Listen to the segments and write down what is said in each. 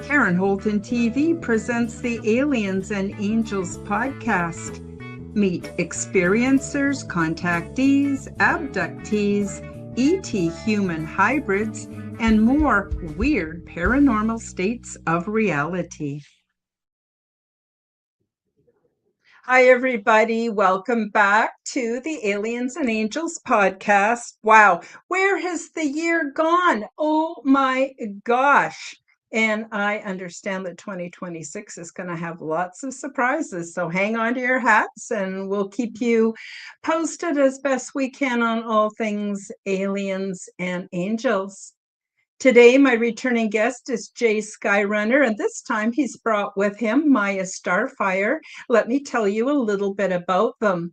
Karen Holton TV presents the Aliens and Angels podcast. Meet experiencers, contactees, abductees, ET human hybrids, and more weird paranormal states of reality. Hi, everybody. Welcome back to the Aliens and Angels podcast. Wow, where has the year gone? Oh my gosh. And I understand that 2026 is going to have lots of surprises. So hang on to your hats and we'll keep you posted as best we can on all things aliens and angels. Today, my returning guest is Skyrunner, and this time he's brought with him Miya Starfire. Let me tell you a little bit about them.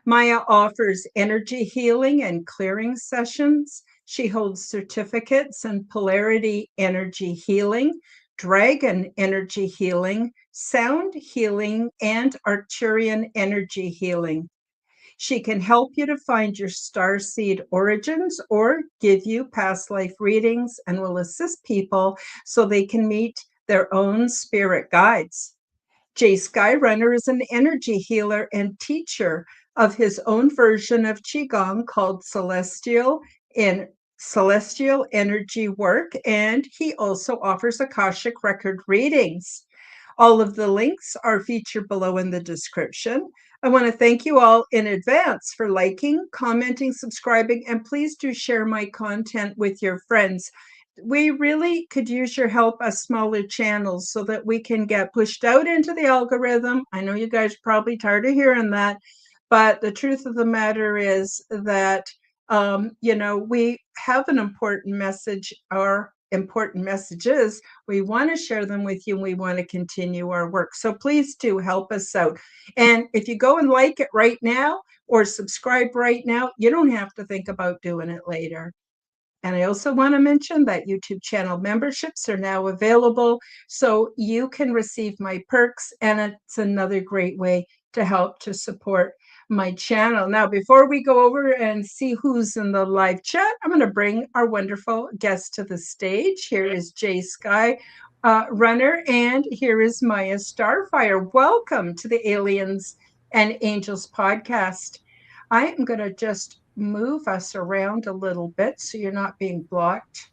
Miya offers energy healing and clearing sessions. She holds certificates in Polarity Energy Healing, Dragon Energy Healing, Sound Healing, and Arcturian Energy Healing. She can help you to find your Starseed Origins or give you past life readings and will assist people so they can meet their own spirit guides. Skyrunner is an energy healer and teacher of his own version of Qi Gong called Celestial Energy Work, and he also offers akashic record readings. All of the links are featured below in the description. I want to thank you all in advance for liking, commenting, subscribing, and please do share my content with your friends. We really could use your help as smaller channels so that we can get pushed out into the algorithm. I know you guys are probably tired of hearing that, but the truth of the matter is that, we have an important message or important messages. We want to share them with you and we want to continue our work. So please do help us out. And if you go and like it right now or subscribe right now, you don't have to think about doing it later. And I also want to mention that YouTube channel memberships are now available, so you can receive my perks, and it's another great way to help to support my channel. Now, before we go over and see who's in the live chat, I'm going to bring our wonderful guest to the stage. Here is Skyrunner, and here is Miya Starfire. Welcome to the Aliens and Angels podcast. I am going to just move us around a little bit so you're not being blocked.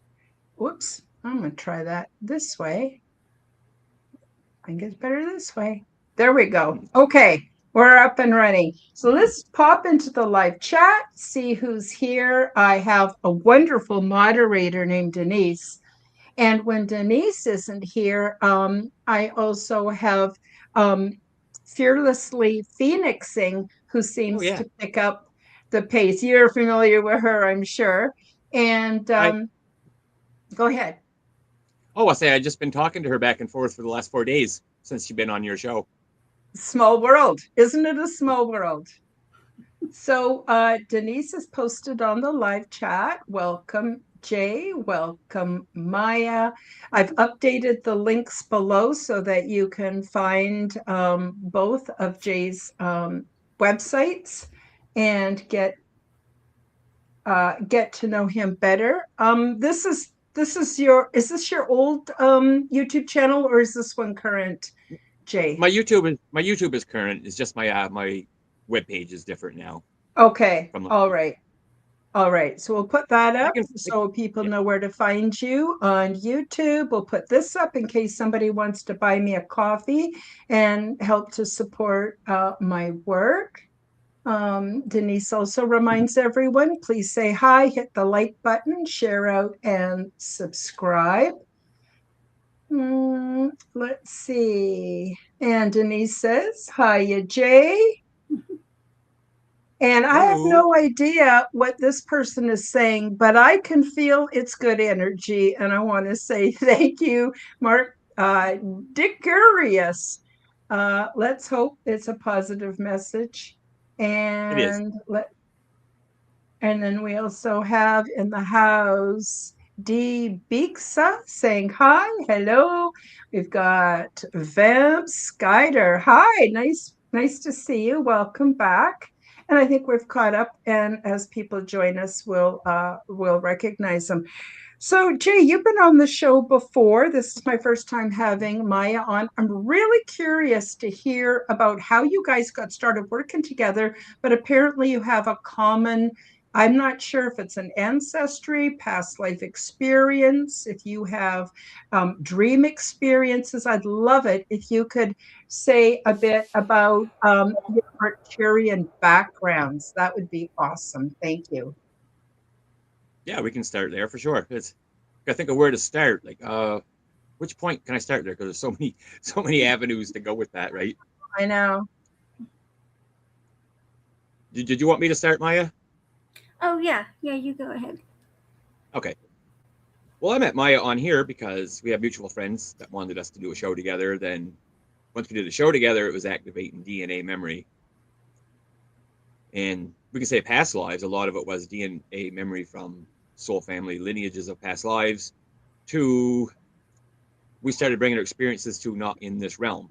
Whoops, I'm going to try that this way. I think it's better this way. There we go. Okay, we're up and running. So let's pop into the live chat, see who's here. I have a wonderful moderator named Denise. And when Denise isn't here, I also have Fearlessly Phoenixing, who seems to pick up the pace. You're familiar with her, I'm sure. And go ahead. I'll say I've just been talking to her back and forth for the last 4 days since she's been on your show. Small world. Isn't it a small world? So Denise is posted on the live chat. Welcome, Jay. Welcome, Miya. I've updated the links below so that you can find both of Jay's websites and get to know him better. Is this your old YouTube channel, or is this one current, Jay? My YouTube is current. It's just my webpage is different now. Okay. All right. So we'll put that up so people know where to find you on YouTube. We'll put this up in case somebody wants to buy me a coffee and help to support my work. Denise also reminds everyone, please say hi, hit the like button, share out, and subscribe. Let's see. And Denise says, hiya, Jay. And I have no idea what this person is saying, but I can feel it's good energy. And I want to say thank you, Mark Dicurious. Let's hope it's a positive message. And then we also have in the house D. Beeksa saying hi, hello. We've got Vamp Skyder. Hi, nice to see you. Welcome back. And I think we've caught up, and as people join us, we'll recognize them. So, Jay, you've been on the show before. This is my first time having Maya on. I'm really curious to hear about how you guys got started working together, but apparently you have a common, I'm not sure if it's an ancestry, past life experience, if you have dream experiences. I'd love it if you could say a bit about your Arcturian backgrounds. That would be awesome. Thank you. Yeah, we can start there for sure. It's I think of where to start. Like, which point can I start there? Because there's so many, so many avenues to go with that, right? I know. Did you want me to start, Maya? Oh, yeah. Yeah, you go ahead. Okay. Well, I met Maya on here because we have mutual friends that wanted us to do a show together. Then once we did a show together, it was activating DNA memory. And we can say past lives. A lot of it was DNA memory from soul family lineages of past lives to we started bringing our experiences to not in this realm,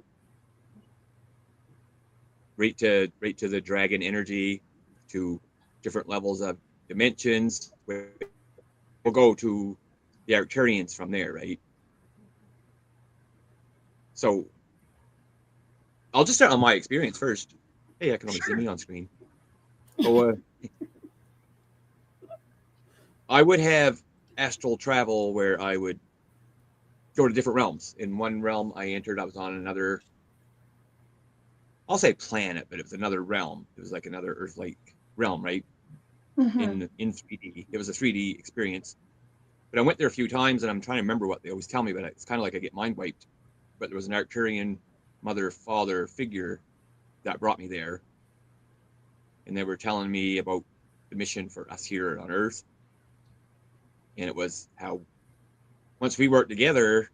right to the dragon energy, to different levels of dimensions. We'll go to the Arcturians from there, right? So I'll just start on my experience first. Hey, I can only see me on screen. So I would have astral travel where I would go to different realms. In one realm I entered, I was on another, I'll say planet, but it was another realm. It was like another Earth-like realm, right? Mhm. In 3D. It was a 3D experience. But I went there a few times, and I'm trying to remember what they always tell me, but it's kind of like I get mind wiped. But there was an Arcturian mother father figure that brought me there, and they were telling me about the mission for us here on Earth, and it was how once we work together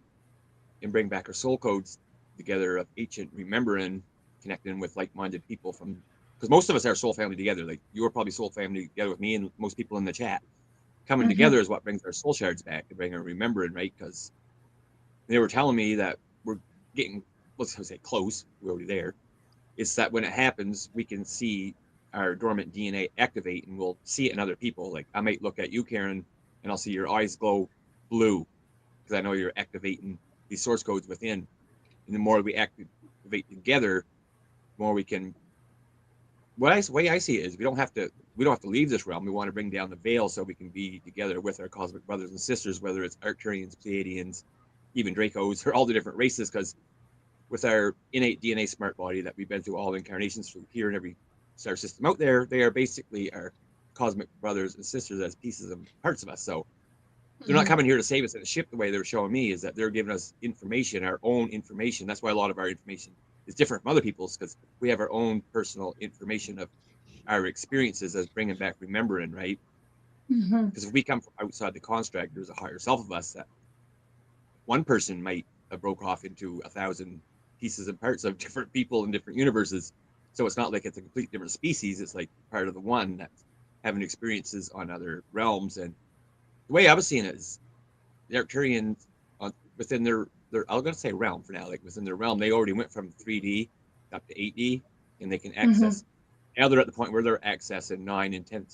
and bring back our soul codes together of ancient remembering, connecting with like-minded people from because most of us are soul family together. Like you are probably soul family together with me and most people in the chat. Coming Mhm. together is what brings our soul shards back to bring our remembering, right? Because they were telling me that we're getting, let's say, close. We're already there. It's that when it happens, we can see our dormant DNA activate, and we'll see it in other people. Like I might look at you, Karen, and I'll see your eyes glow blue because I know you're activating these source codes within. And the more we activate together, the more we can. Way I see it is we don't have to leave this realm. We want to bring down the veil so we can be together with our cosmic brothers and sisters, whether it's Arcturians, Pleiadians, even Dracos, or all the different races. Because with our innate DNA smart body that we've been through all incarnations through here and every star system out there, they are basically our cosmic brothers and sisters as pieces of parts of us. So they're not Mhm. coming here to save us in a ship the way they're showing me, is that they're giving us information, our own information. That's why a lot of our information is different from other people's because we have our own personal information of our experiences as bringing back remembering, right? Mhm. Because if we come from outside the construct, there's a higher self of us that one person might have broke off into 1,000 pieces and parts of different people in different universes. So it's not like it's a complete different species. It's like part of the one that's having experiences on other realms. And the way I was seeing it is the Arcturians within their I'm gonna say realm for now, like within their realm, they already went from 3D up to 8D, and they can Mhm. access. Now they're at the point where they're accessing 9 and 10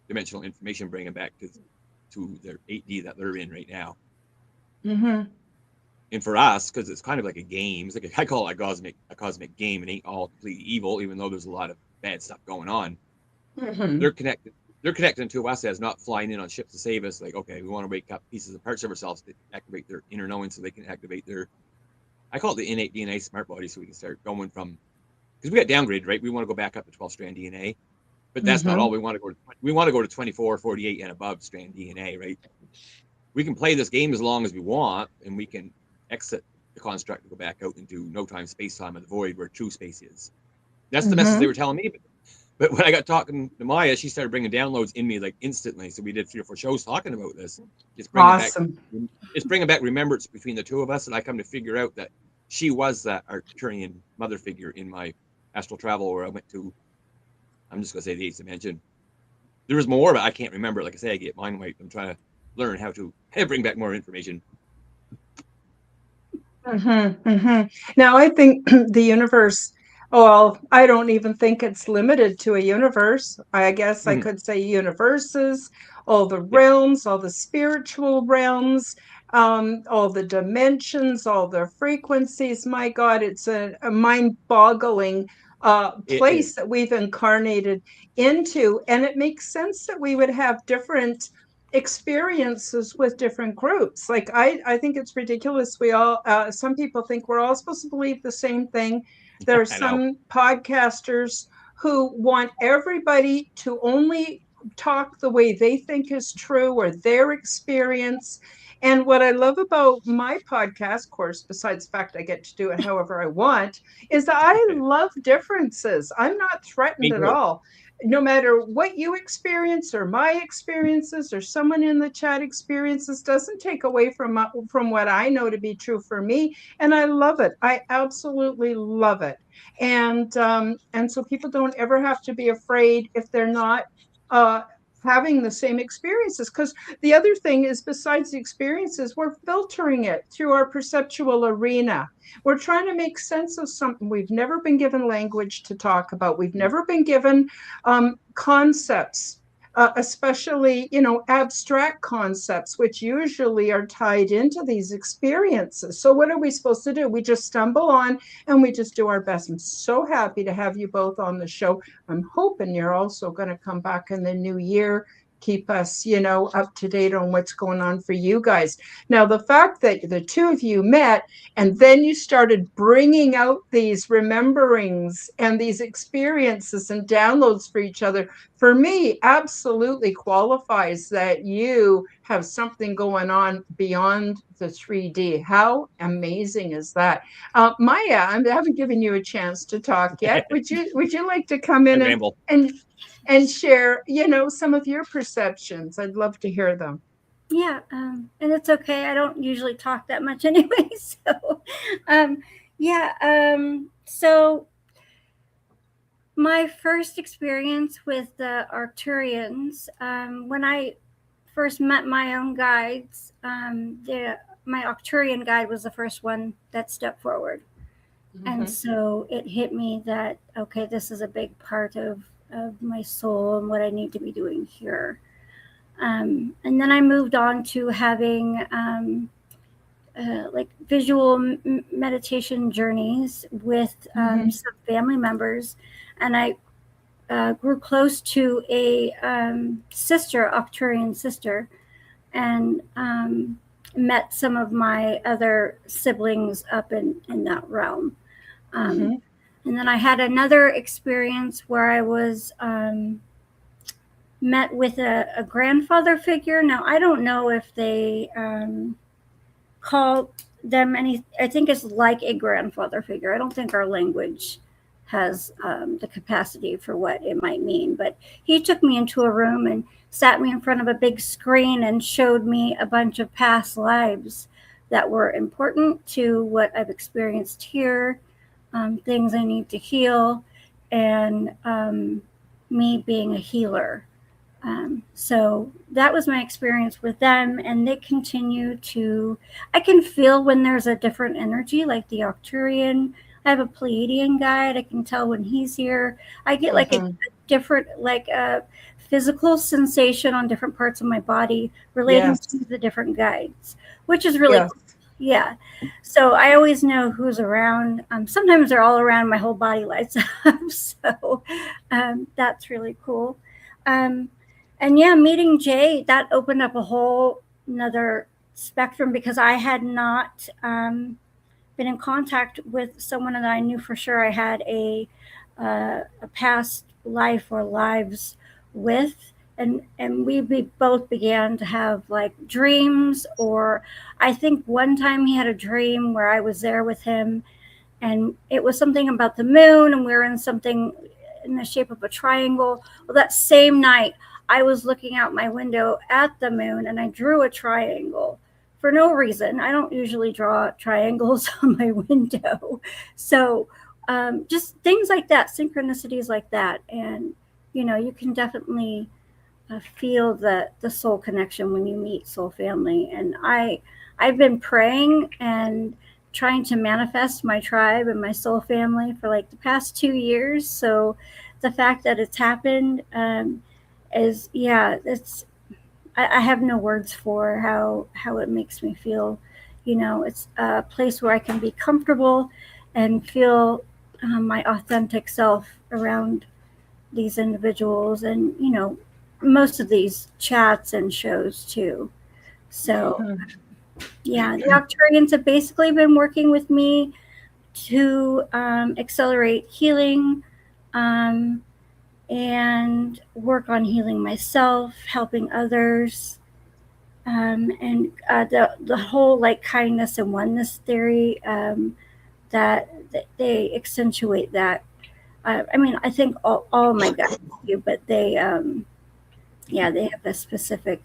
dimensional information, bringing back to their 8D that they're in right now. Mhm. And for us, because it's kind of like a game, it's like I call it a cosmic game. It ain't all completely evil, even though there's a lot of bad stuff going on. Mhm. They're connected. They're connecting to us as not flying in on ships to save us. Like, okay, we want to wake up pieces and parts of ourselves to activate their inner knowing, so they can activate their. I call it the innate DNA smart body, so we can start going from because we got downgraded, right? We want to go back up to 12 strand DNA, but that's not all. Mhm. We want to go to 24, 48, and above strand DNA, right? We can play this game as long as we want, and we can exit the construct and go back out into no time, space time of the void where true space is. That's the message they Mhm. were telling me. But when I got talking to Maya, she started bringing downloads in me like instantly. So we did 3 or 4 shows talking about this. It's bringing back, Awesome. it's bringing back remembrance between the two of us, and I come to figure out that she was that Arcturian mother figure in my astral travel where I went to. I'm just gonna say the eighth dimension. There was more, but I can't remember. Like I say, I get mind wiped. I'm trying to learn how to bring back more information. Mhm. Mhm. Now, I think the universe. Well, I don't even think it's limited to a universe. I guess I Mhm. could say universes, all the Yeah. realms, all the spiritual realms, all the dimensions, all the frequencies. My God, it's a mind-boggling It is. place that we've incarnated into. And it makes sense that we would have different experiences with different groups. Like I think it's ridiculous. Some people think we're all supposed to believe the same thing. There are I know. some podcasters who want everybody to only talk the way they think is true or their experience. And what I love about my podcast, of course, besides the fact I get to do it however I want, is that I love differences. I'm not threatened Me at too. all. No matter what you experience or my experiences or someone in the chat experiences doesn't take away from what I know to be true for me. And I love it. I absolutely love it. And so people don't ever have to be afraid if they're not uh, having the same experiences. Because the other thing is, besides the experiences, we're filtering it through our perceptual arena. We're trying to make sense of something. We've never been given language to talk about. We've never been given concepts, especially, abstract concepts, which usually are tied into these experiences. So what are we supposed to do? We just stumble on and we just do our best. I'm so happy to have you both on the show. I'm hoping you're also going to come back in the new year, keep us, up to date on what's going on for you guys. Now, the fact that the two of you met and then you started bringing out these rememberings and these experiences and downloads for each other, for me, absolutely qualifies that you have something going on beyond the 3D. How amazing is that? Maya, I haven't given you a chance to talk yet. Would you like to come I in ramble. and and share, some of your perceptions? I'd love to hear them. Yeah, and it's okay. I don't usually talk that much anyway. So, um, yeah. So my first experience with the Arcturians, when I first met my own guides, my Arcturian guide was the first one that stepped forward. And so it hit me that, okay, this is a big part of my soul and what I need to be doing here. And then I moved on to having like visual meditation journeys with some family members. And I grew close to a sister, Arcturian sister, and met some of my other siblings up in that realm. And then I had another experience where I was met with a grandfather figure. Now, I don't know if they call them any, I think it's like a grandfather figure. I don't think our language has the capacity for what it might mean. But he took me into a room and sat me in front of a big screen and showed me a bunch of past lives that were important to what I've experienced here, things I need to heal, and me being a healer. So that was my experience with them, and they continue to. I can feel when there's a different energy, like the Arcturian. I have a Pleiadian guide. I can tell when he's here. I get like a different, like a physical sensation on different parts of my body relating to the different guides, which is really cool. Yeah. So I always know who's around. Sometimes they're all around. My whole body lights up. So that's really cool. And yeah, meeting Jay, that opened up a whole another spectrum because I had not been in contact with someone that I knew for sure I had a past life or lives with. And we both began to have like dreams, or I think one time he had a dream where I was there with him, and it was something about the moon, and we were in something in the shape of a triangle. Well, that same night, I was looking out my window at the moon and I drew a triangle for no reason. I don't usually draw triangles on my window. So just things like that, synchronicities like that. And, you can definitely feel the soul connection when you meet soul family. And I've been praying and trying to manifest my tribe and my soul family for like the past 2 years. So the fact that it's happened is, yeah, I have no words for how it makes me feel. It's a place where I can be comfortable and feel my authentic self around these individuals, and most of these chats and shows too. So yeah, the Arcturians have basically been working with me to accelerate healing, and work on healing myself, helping others, and the whole like kindness and oneness theory, that they accentuate that. I mean, I think all my guys do, but they they have a specific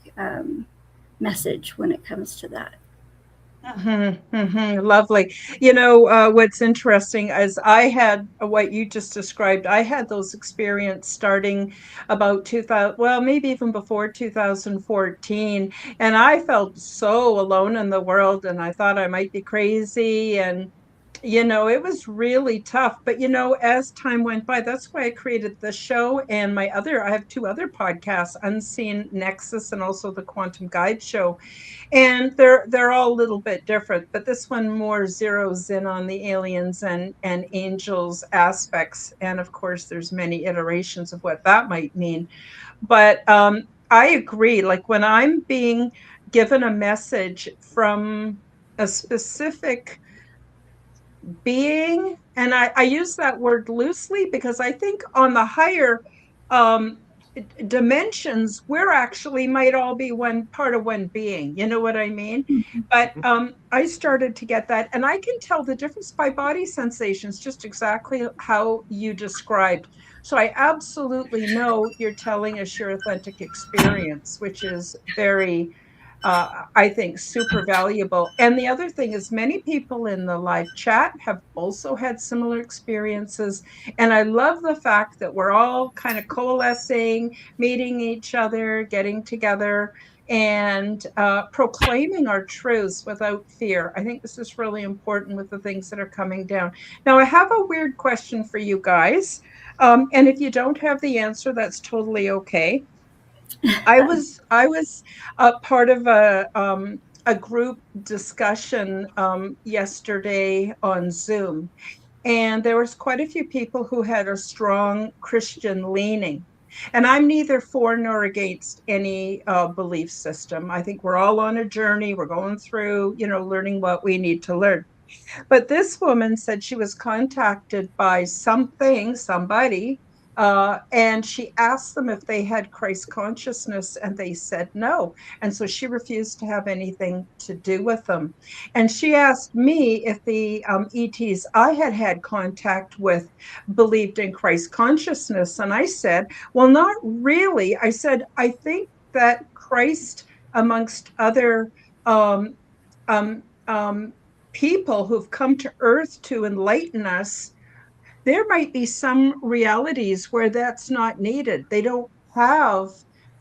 message when it comes to that. Lovely. What's interesting is I had what you just described. I had those experiences starting about 2000, well, maybe even before 2014. And I felt so alone in the world, and I thought I might be crazy. And it was really tough. But as time went by, that's why I created this show and I have two other podcasts, Unseen Nexus and also the Quantum Guide Show, and they're all a little bit different, but this one more zeroes in on the aliens and angels aspects, and of course there's many iterations of what that might mean. But I agree, like when I'm being given a message from a specific being, and I use that word loosely because I think on the higher um, dimensions, we're actually might all be one part of one being. You know what I mean? But I started to get that, and I can tell the difference by body sensations, just exactly how you described. So I absolutely know you're telling us your authentic experience, which is very I think super valuable. And the other thing is, many people in the live chat have also had similar experiences. And I love the fact that we're all kind of coalescing, meeting each other, getting together, and proclaiming our truths without fear. I think this is really important with the things that are coming down. Now, I have a weird question for you guys. And if you don't have the answer, that's totally okay. I was a part of a group discussion yesterday on Zoom, and there was quite a few people who had a strong Christian leaning. And I'm neither for nor against any belief system. I think we're all on a journey. We're going through, learning what we need to learn. But this woman said she was contacted by somebody, and she asked them if they had Christ consciousness, and they said no. And so she refused to have anything to do with them. And she asked me if the ETs I had had contact with believed in Christ consciousness. And I said, well, not really. I said, I think that Christ, amongst other um, um, um, people who've come to earth to enlighten us, there might be some realities where that's not needed. They don't have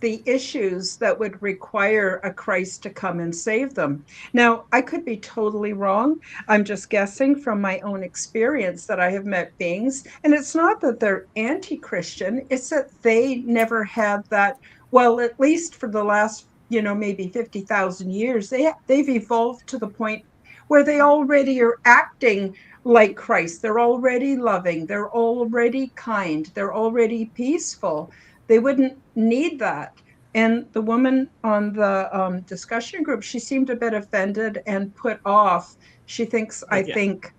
the issues that would require a Christ to come and save them. Now, I could be totally wrong. I'm just guessing from my own experience that I have met beings. And it's not that they're anti Christian, it's that they never had that. Well, at least for the last, maybe 50,000 years, they've evolved to the point where they already are acting like Christ. They're already loving, they're already kind, they're already peaceful. They wouldn't need that. And the woman on the discussion group, she seemed a bit offended and put off. She thinks, I think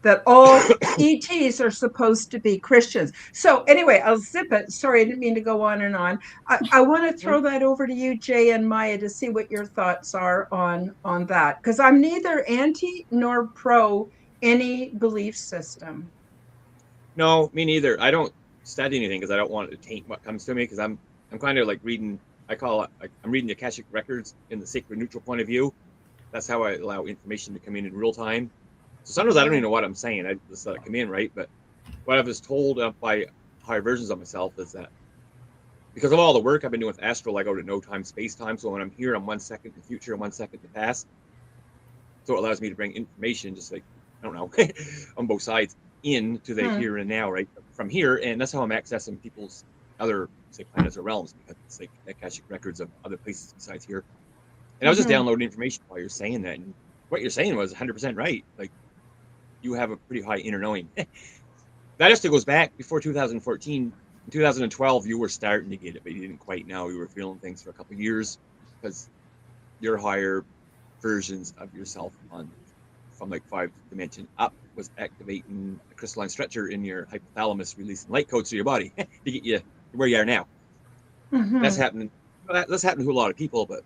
that all ETs are supposed to be Christians. So anyway, I'll zip it. Sorry, I didn't mean to go on and on. I want to throw that over to you, Jay and Maya, to see what your thoughts are on that, because I'm neither anti nor pro any belief system. No, me neither. I don't study anything because I don't want it to taint what comes to me, because I'm kind of like reading. I call it. I'm reading the akashic records in the sacred neutral point of view. That's how I allow information to come in real time. So sometimes I don't even know what I'm saying. I just let it come in, right? But what I was told by higher versions of myself is that because of all the work I've been doing with astral, I go to no time, space time. So when I'm here, I'm 1 second in the future and 1 second in the past. So it allows me to bring information, just like, I don't know, on both sides into the here and now, right? From here. And that's how I'm accessing people's other, say, planets or realms, because it's like akashic records of other places besides here. And I was just downloading information while you're saying that. And what you're saying was 100% right. Like, you have a pretty high inner knowing. That just goes back before 2014. In 2012, you were starting to get it, but you didn't quite know. You were feeling things for a couple of years because your higher versions of yourself on from like 5 dimension up was activating a crystalline stretcher in your hypothalamus, releasing light codes to your body to get you where you are now. That's happening. That's happening to a lot of people, but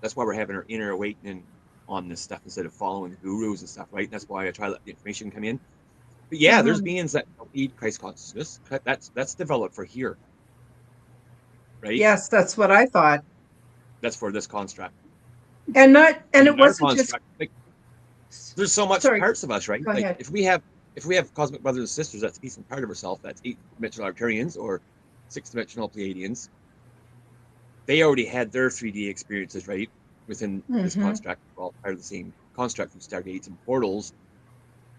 that's why we're having our inner awakening on this stuff instead of following the gurus and stuff, right? And that's why I try to let the information come in. But yeah, there's beings that don't need Christ consciousness. That's developed for here, right? Yes, that's what I thought. That's for this construct. And it our wasn't just. like, there's so much parts of us, right? Go like ahead. if we have cosmic brothers and sisters, that's a decent part of ourselves. That's 8-dimensional Arcturians or 6-dimensional Pleiadians. They already had their 3D experiences, right? Within this construct, all part of the same construct from Stargates and portals.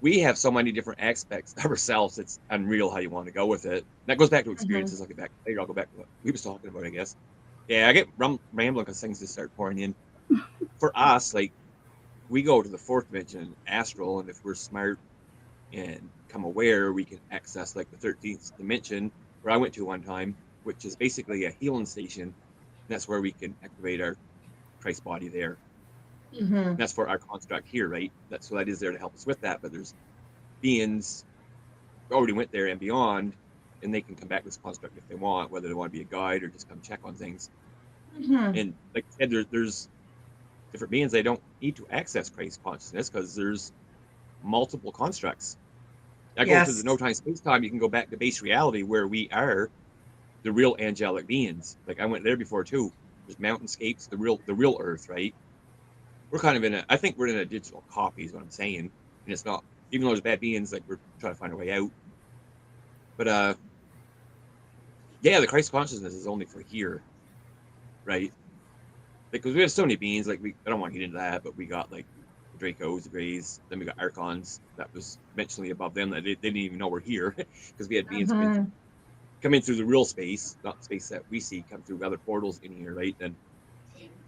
We have so many different aspects of ourselves. It's unreal how you want to go with it. That goes back to experiences. I'll get back later. I'll go back to what we was talking about, I guess. Yeah, I get rambling because things just start pouring in. For us, like, we go to the 4th dimension, astral, and if we're smart and become aware, we can access like the 13th dimension, where I went to one time, which is basically a healing station. That's where we can activate our Christ body there. That's for our construct here, right? That is there to help us with that. But there's beings who already went there and beyond, and they can come back to this construct if they want, whether they want to be a guide or just come check on things. And like I said, there's different beings. They don't need to access Christ consciousness because there's multiple constructs. I go to the no time space time. You can go back to base reality where we are the real angelic beings. Like I went there before too. There's mountainscapes, the real Earth, right? We're kind of I think we're in a digital copy, is what I'm saying. And it's not, even though there's bad beings, like we're trying to find a way out. But yeah, the Christ consciousness is only for here, right? Because we have so many beings. Like I don't want to get into that, but we got like the Dracos, the Greys, then we got Archons that was dimensionally above them that they didn't even know we're here because we had beings come in through the real space, not the space that we see, come through other portals in here, right? Then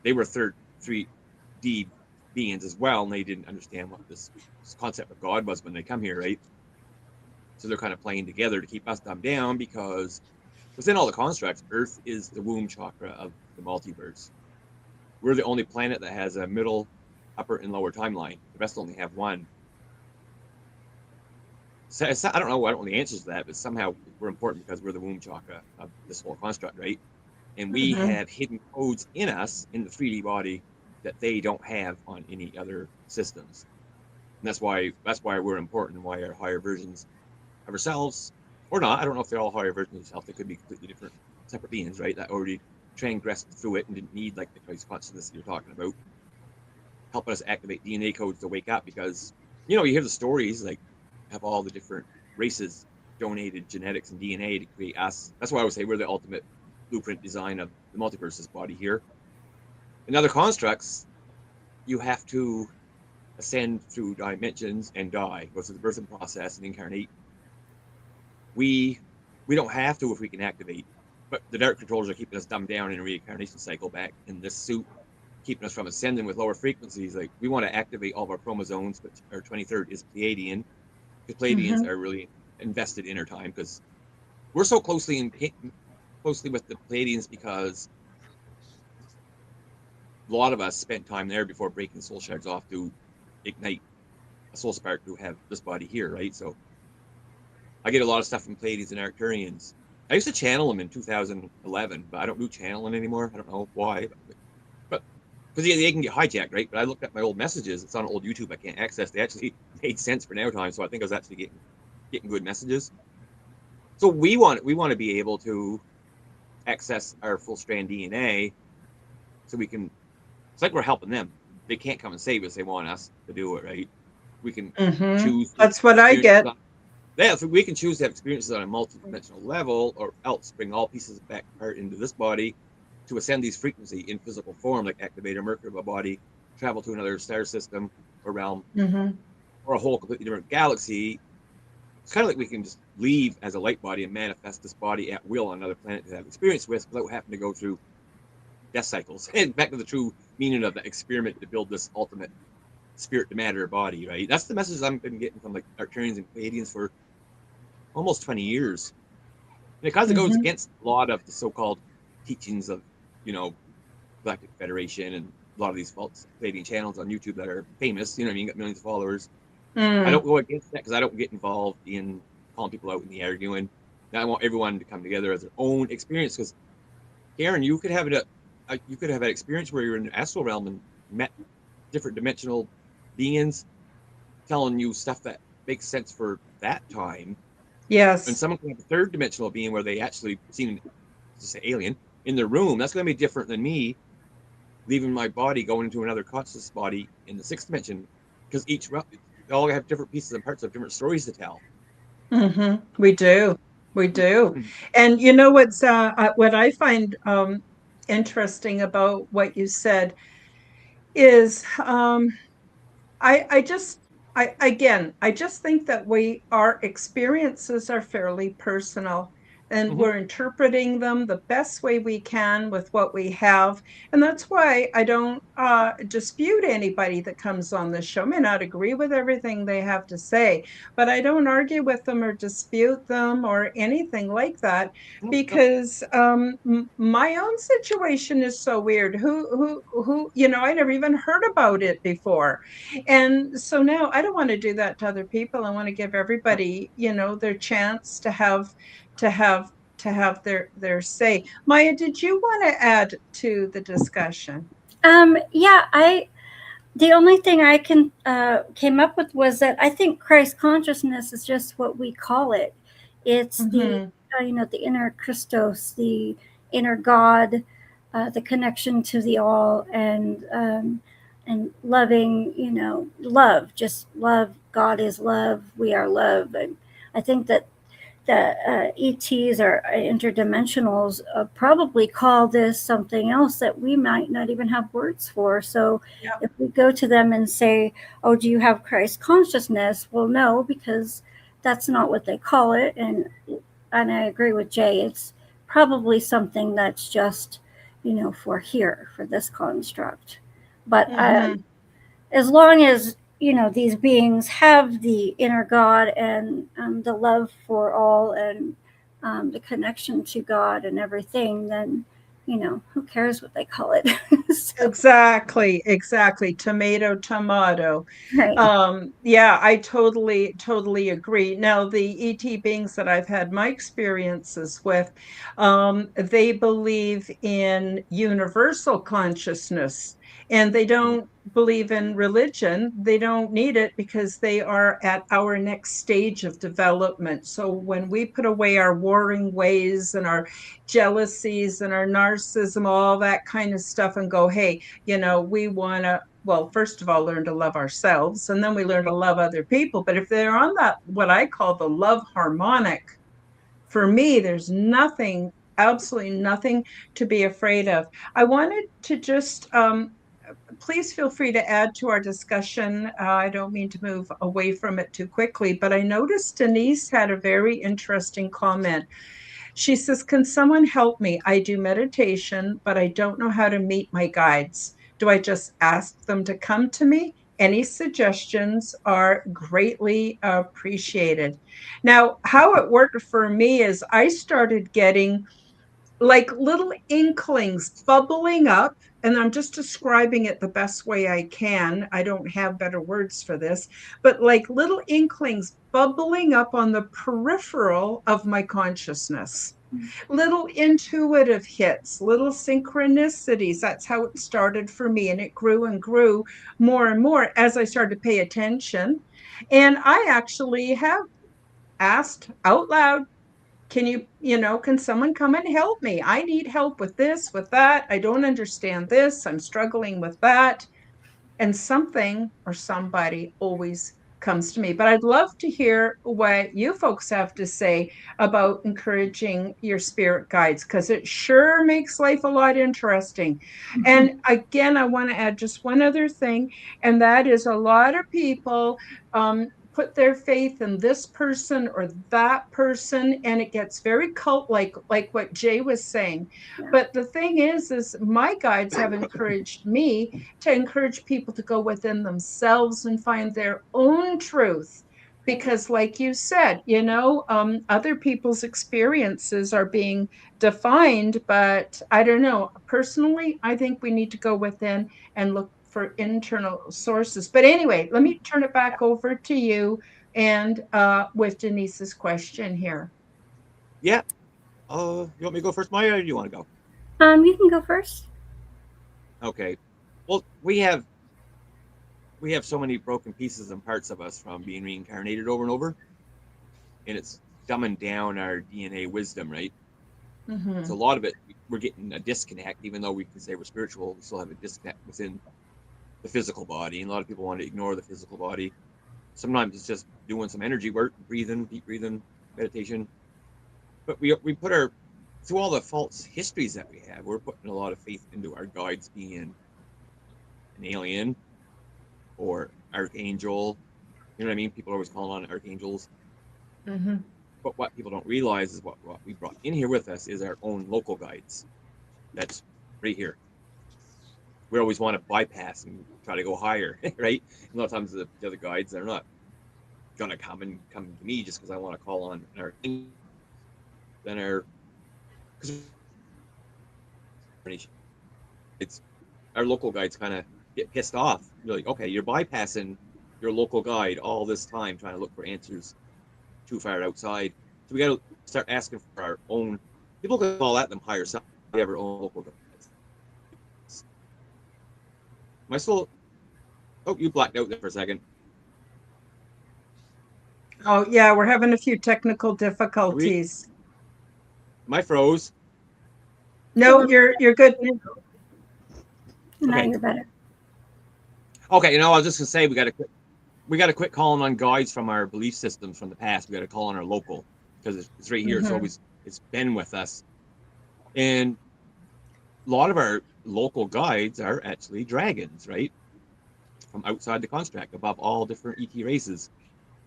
they were 3D beings as well, and they didn't understand what this concept of God was when they come here, right? So they're kind of playing together to keep us dumbed down because within all the constructs, Earth is the womb chakra of the multiverse. We're the only planet that has a middle, upper, and lower timeline. The rest only have one. So I don't know the answers to that, but somehow we're important because we're the womb chakra of this whole construct, right? And we have hidden codes in us in the 3D body that they don't have on any other systems. And that's why we're important and why our higher versions of ourselves, or not, I don't know if they're all higher versions of themselves, they could be completely different, separate beings, right? That already transgressed through it and didn't need like the Christ consciousness you're talking about, helping us activate DNA codes to wake up because, you hear the stories, like, have all the different races donated genetics and DNA to create us. That's why I would say we're the ultimate blueprint design of the multiverse's body here. In other constructs, you have to ascend through dimensions and die, go through the birthing process and incarnate. We don't have to if we can activate, but the dark controllers are keeping us dumbed down in a reincarnation cycle back in this suit, keeping us from ascending with lower frequencies. Like we want to activate all of our chromosomes, which our 23rd is Pleiadian, because Pleiadians are really invested in our time because we're so closely with the Pleiadians because a lot of us spent time there before breaking soul shards off to ignite a soul spark to have this body here, right? So I get a lot of stuff from Pleiadians and Arcturians. I used to channel them in 2011, but I don't do channeling anymore. I don't know why, but because they can get hijacked, right? But I looked at my old messages. It's on old YouTube. I can't access. They actually made sense for now time, so I think I was actually getting good messages. So we want to be able to access our full strand DNA, so we can. It's like we're helping them. They can't come and save us. They want us to do it, right? We can choose. That's what I get. Yeah, so we can choose to have experiences on a multi-dimensional level, or else bring all pieces back apart into this body to ascend these frequency in physical form, like activate a Merkaba body, travel to another star system, or realm Mm-hmm. or a whole completely different galaxy, it's kind of like we can just leave as a light body and manifest this body at will on another planet to have experience with without having to go through death cycles. And back to the true meaning of the experiment to build this ultimate spirit to matter body, right? That's the message I've been getting from like Arcturians and Pleiadians for almost 20 years. And because it goes Mm-hmm. against a lot of the so-called teachings of, you know, Galactic Federation and a lot of these false Pleiadian channels on YouTube that are famous, you know what I mean, got millions of followers. I Mm. don't go against that because I don't get involved in calling people out in the arguing. I want everyone to come together as their own experience. Because Karen, you could have an experience where you're in the astral realm and met different dimensional beings telling you stuff that makes sense for that time. And Yes. someone can have a third dimensional being where they actually seen, just say, alien in their room. That's going to be different than me leaving my body, going into another conscious body in the sixth dimension. Because they all have different pieces and parts of different stories to tell. Mm-hmm. We do. We do. Mhm. And what I find interesting about what you said is I just I just think that our experiences are fairly personal, and Mhm. we're interpreting them the best way we can with what we have. And that's why I don't dispute anybody that comes on the show. I may not agree with everything they have to say, but I don't argue with them or dispute them or anything like that, No. because my own situation is so weird. I never even heard about it before. And so now I don't want to do that to other people. I want to give No. everybody, their chance to have their say. Maya, did you want to add to the discussion? Yeah, the only thing I can came up with was that I think Christ consciousness is just what we call it. It's the Mm-hmm. the inner Christos, the inner God, the connection to the all, and loving, love, just love. God is love. We are love. And I think that the ETs or interdimensionals probably call this something else that we might not even have words for. So Yeah. if we go to them and say, "Oh, do you have Christ consciousness?" Well, no, because that's not what they call it. And I agree with Jay. It's probably something that's just, for here, for this construct. But Mm-hmm. as long as these beings have the inner God and the love for all, and the connection to God and everything, then who cares what they call it? So, Exactly. Tomato, tomato. right. Yeah, I totally agree. Now, the ET beings that I've had my experiences with, they believe in universal consciousness, and they Mhm. don't believe in religion. They don't need it because they are at our next stage of development. So when we put away our warring ways and our jealousies and our narcissism, all that kind of stuff, and go, hey, we want to, well, first of all, learn to love ourselves, and then we learn to love other people. But if they're on that, what I call the love harmonic, for me, there's nothing, absolutely nothing to be afraid of. I wanted to just, please feel free to add to our discussion. I don't mean to move away from it too quickly, but I noticed Denise had a very interesting comment. She says, "Can someone help me? I do meditation, but I don't know how to meet my guides. Do I just ask them to come to me? Any suggestions are greatly appreciated." Now, how it worked for me is I started getting like little inklings bubbling up, and I'm just describing it the best way I can. I don't have better words for this, but like little inklings bubbling up on the peripheral of my consciousness, little intuitive hits, little synchronicities. That's how it started for me, and it grew and grew more and more as I started to pay attention. And I actually have asked out loud, can someone come and help me? I need help with this, with that. I don't understand this. I'm struggling with that. And something or somebody always comes to me. But I'd love to hear what you folks have to say about encouraging your spirit guides, because it sure makes life a lot interesting. And again, I want to add just one other thing, and that is a lot of people put their faith in this person or that person, and it gets very cult like what Jay was saying. Yeah. But the thing is my guides have encouraged me to encourage people to go within themselves and find their own truth, because like you said, other people's experiences are being defined, but I don't know, personally I think we need to go within and look for internal sources. But anyway, let me turn it back over to you, and with Denise's question here. Yeah. You want me to go first, Maya, or do you want to go? You can go first. Okay. Well, we have so many broken pieces and parts of us from being reincarnated over and over, and it's dumbing down our DNA wisdom, right? Mm-hmm. So a lot of it, we're getting a disconnect, even though we can say we're spiritual, we still have a disconnect within the physical body, and a lot of people want to ignore the physical body. Sometimes it's just doing some energy work, breathing, deep breathing, meditation. But we put our, through all the false histories that we have, we're putting a lot of faith into our guides being an alien or archangel. You know what I mean? People are always calling on archangels. Mm-hmm. But what people don't realize is what we brought in here with us is our own local guides. That's right here. We always want to bypass and try to go higher, right? And a lot of times the other guides, they're not gonna come to me just because I want to call on our then our, because it's our local guides kind of get pissed off. You're like, okay, you're bypassing your local guide all this time trying to look for answers too far outside. So we got to start asking for our own. People can call that them higher self. We have our own local guides. My soul. Oh, you blacked out there for a second. Oh yeah, we're having a few technical Are we? difficulties. My froze. No, you're good. Now Okay. you're better. Okay. I was just gonna say we got to quit calling on guides from our belief systems from the past. We got to call on our local, because it's right here. Mm-hmm. It's been with us, and a lot of our local guides are actually dragons, right? From outside the construct, above all different ET races.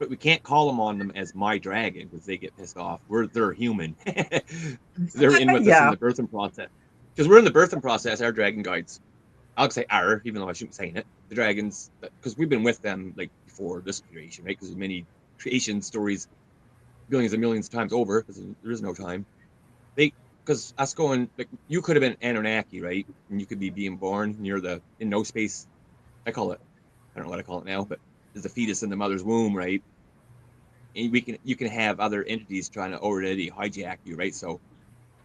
But we can't call them on them as my dragon because they get pissed off. They're human. They're in with us in Yeah. the birthing process. Because we're in the birthing process, our dragon guides. I'll say our, even though I shouldn't be saying it. The dragons, because we've been with them like before this creation, right? Because there's many creation stories, billions and millions of times over, because there is no time. Because us going, like, you could have been Anunnaki, right? And you could be being born near in no space. I call it, I don't know what I call it now, but there's a fetus in the mother's womb, right? And you can have other entities trying to already hijack you, right? So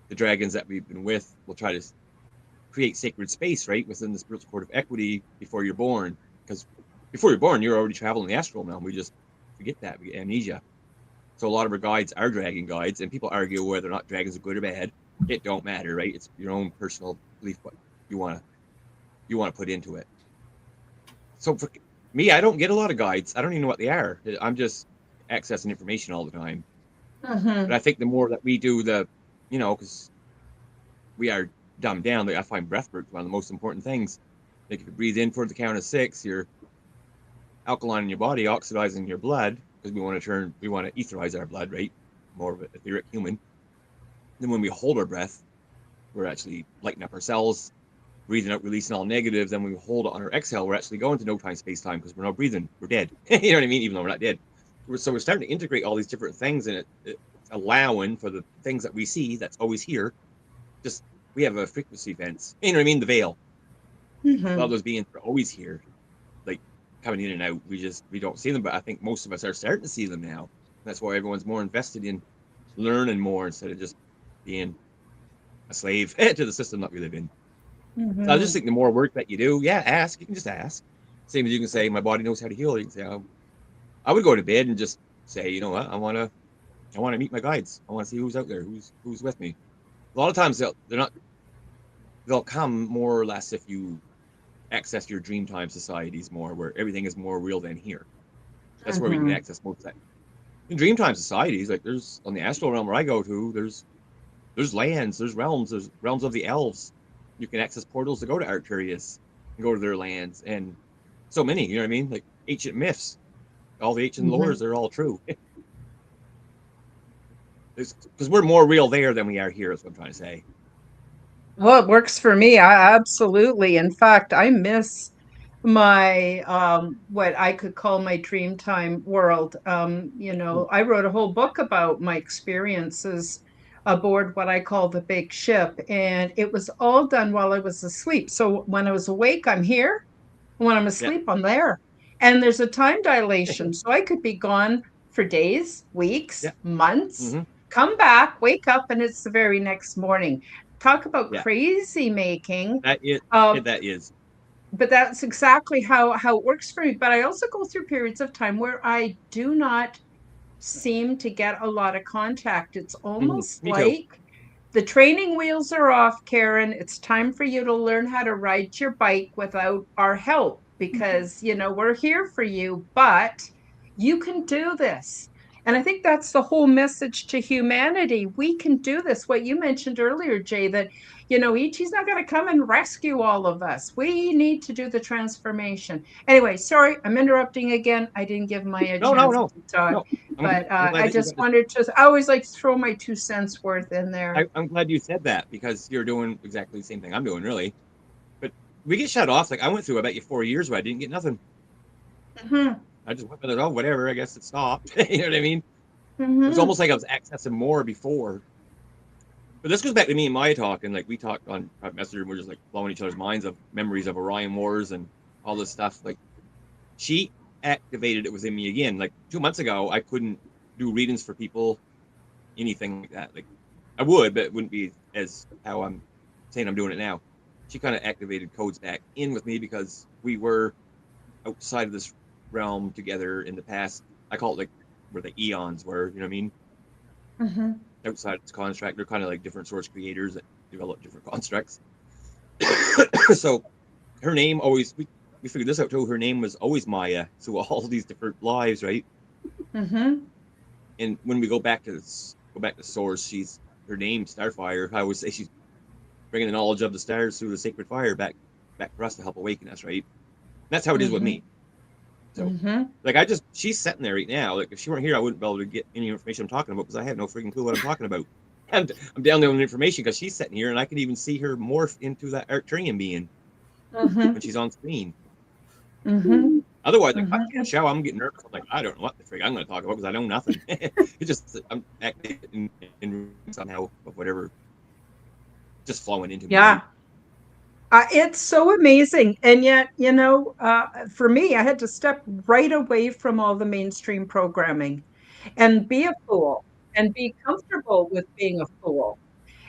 the dragons that we've been with will try to create sacred space, right, within the spiritual court of equity before you're born. Because before you're born, you're already traveling the astral realm. We just forget that. We get amnesia. So a lot of our guides are dragon guides, and people argue whether or not dragons are good or bad. It don't matter, right? It's your own personal belief what you want to put into it. So for me, I don't get a lot of guides. I don't even know what they are. I'm just accessing information all the time. Mm-hmm. But I think the more that we do because we are dumbed down, like I find breath work one of the most important things. Like if you breathe in for the count of 6, you're alkaline in your body, oxidizing your blood, because we want to etherize our blood, right? More of an etheric human. Then when we hold our breath, we're actually lighting up our cells, breathing out, releasing all negatives. Then when we hold it on our exhale, we're actually going to no time, space, time, because we're not breathing. We're dead. You know what I mean? Even though we're not dead. So we're starting to integrate all these different things, and it's allowing for the things that we see that's always here. Just we have a frequency fence. You know what I mean? The veil. Mm-hmm. A lot of those beings are always here, like coming in and out. We don't see them, but I think most of us are starting to see them now. That's why everyone's more invested in learning more instead of just being a slave to the system that we live in. Mm-hmm. So I just think the more work that you do, ask. You can just ask. Same as you can say, my body knows how to heal. You can say, I would go to bed and just say, you know what, I want to meet my guides. I want to see who's out there, who's with me. A lot of times they'll come more or less if you access your dreamtime societies more, where everything is more real than here. That's where we can access most of that. In Dreamtime societies, like there's on the astral realm where I go to, there's lands, there's realms of the elves. You can access portals to go to Arcturus and go to their lands, and so many. You know what I mean? Like ancient myths, all the ancient lores, they're all true. Because we're more real there than we are here. Is what I'm trying to say. Well, it works for me. I absolutely. In fact, I miss my what I could call my Dreamtime world. I wrote a whole book about my experiences aboard what I call the big ship, and it was all done while I was asleep. So when I was awake, I'm here. When I'm asleep, I'm there. And there's a time dilation. So I could be gone for days, weeks, months, come back, wake up, and it's the very next morning. Talk about crazy making. That is. But that's exactly how it works for me. But I also go through periods of time where I do not seem to get a lot of contact. It's almost like the training wheels are off, Karen. It's time for you to learn how to ride your bike without our help because, we're here for you, but you can do this. And I think that's the whole message to humanity. We can do this. What you mentioned earlier, Jay, that, Ichi's not going to come and rescue all of us. We need to do the transformation. Anyway, sorry, I'm interrupting again. I didn't give Maya a chance to talk. No. But I just wanted to, I always like to throw my 2 cents worth in there. I'm glad you said that because you're doing exactly the same thing I'm doing, really. But we get shut off. Like I went through, I bet you 4 years where I didn't get nothing. I just went with it. Oh, whatever. I guess it stopped. You know what I mean? It was almost like I was accessing more before. But this goes back to me and Maya talking. Like we talked on Private Messenger, and we're just like blowing each other's minds of memories of Orion Wars and all this stuff. Like she activated it within me again. Like 2 months ago, I couldn't do readings for people, anything like that. Like I would, but it wouldn't be as how I'm saying I'm doing it now. She kind of activated codes back in with me because we were outside of this realm together in the past. I call it like where the eons were, you know what I mean? Outside its construct, they're kind of like different source creators that develop different constructs. So her name always, we figured this out too, her name was always Maya. So all these different lives, right? And when we go back to source, her name Starfire. I always say she's bringing the knowledge of the stars through the sacred fire back for us to help awaken us, right? That's how it is with me. So, like, she's sitting there right now. Like, if she weren't here, I wouldn't be able to get any information I'm talking about because I have no freaking clue what I'm talking about. And I'm downloading information because she's sitting here, and I can even see her morph into that Arcturian being when she's on screen. Otherwise, like, the show, I'm getting nervous. I'm like, I don't know what the frig I'm going to talk about because I know nothing. It's just I'm acting in somehow of whatever, just flowing into me. Yeah. It's so amazing. And yet, for me, I had to step right away from all the mainstream programming and be a fool and be comfortable with being a fool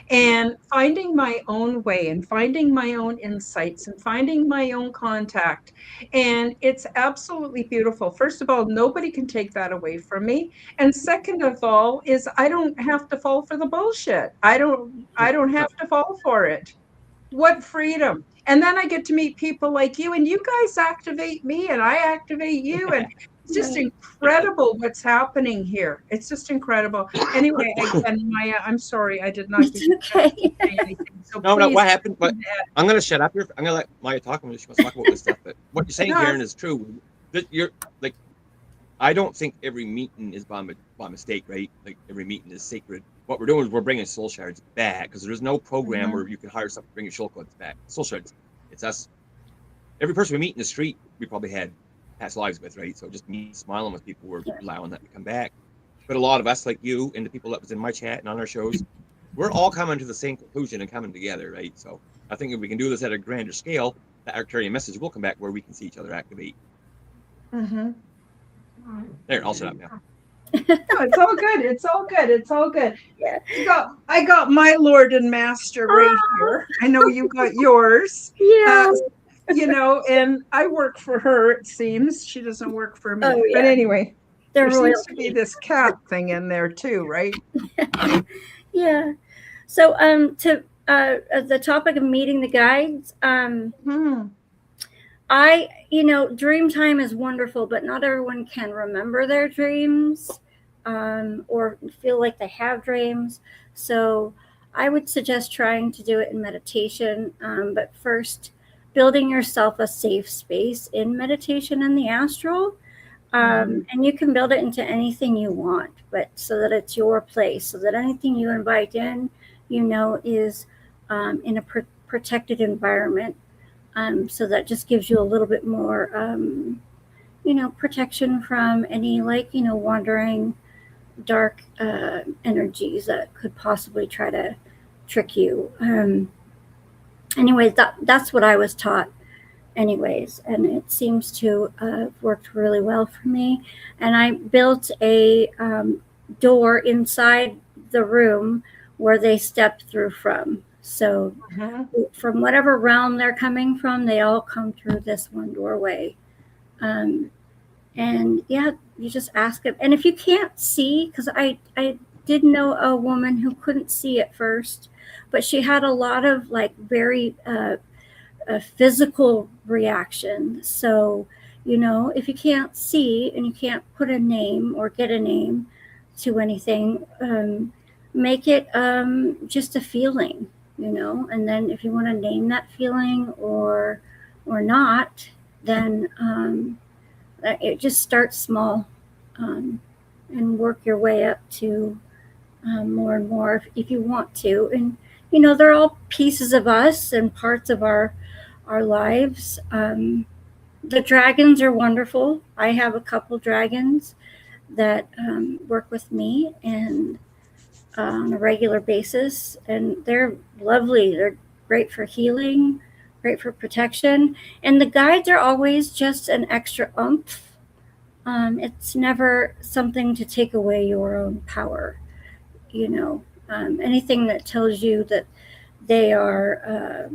and finding my own way and finding my own insights and finding my own contact. And it's absolutely beautiful. First of all, nobody can take that away from me. And second of all, is I don't have to fall for the bullshit. I don't have to fall for it. What freedom. And then I get to meet people like you, and you guys activate me and I activate you. And it's just incredible what's happening here. It's just incredible. Anyway, again, Maya, I'm sorry. I did not get okay. to say anything. So no, what happened? But I'm going to shut up here. I'm going to let Maya talk when she wants to talk about this stuff. But what you're saying, Karen, is true. That you're like, I don't think every meeting is by mistake, right? Like every meeting is sacred. What we're doing is we're bringing soul shards back because there's no program where you can hire someone to bring your soul codes back. Soul shards, it's us. Every person we meet in the street, we probably had past lives with, right? So just me smiling with people, we're allowing that to come back. But a lot of us, like you and the people that was in my chat and on our shows, we're all coming to the same conclusion and coming together, right? So I think if we can do this at a grander scale, the Arcturian message will come back where we can see each other activate. There, I'll shut up now. No, it's all good. It's all good. It's all good. Yeah. I got my Lord and Master right here. I know you got yours. Yeah. And I work for her, it seems. She doesn't work for me. Oh, yeah. But anyway, They're there royalty. seems to be this cat thing in there too, right? Yeah. So to the topic of meeting the guides, Dream time is wonderful, but not everyone can remember their dreams, or feel like they have dreams. So I would suggest trying to do it in meditation, but first building yourself a safe space in meditation in the astral. And you can build it into anything you want, but so that it's your place, so that anything you invite in, is in a protected environment. So that just gives you a little bit more, protection from any wandering dark energies that could possibly try to trick you. Anyways, that's what I was taught. Anyways, and it seems to have worked really well for me. And I built a door inside the room where they step through from. So from whatever realm they're coming from, they all come through this one doorway. And yeah, you just ask them. And if you can't see, because I did know a woman who couldn't see at first, but she had a lot of very a physical reaction. So, if you can't see and you can't put a name or get a name to anything, make it just a feeling, and then if you want to name that feeling or not, then it just starts small, and work your way up to more and more if you want to. And they're all pieces of us and parts of our lives. The dragons are wonderful. I have a couple dragons that work with me and on a regular basis, and they're lovely. They're great for healing, great for protection, and the guides are always just an extra oomph. It's never something to take away your own power. Anything that tells you that they are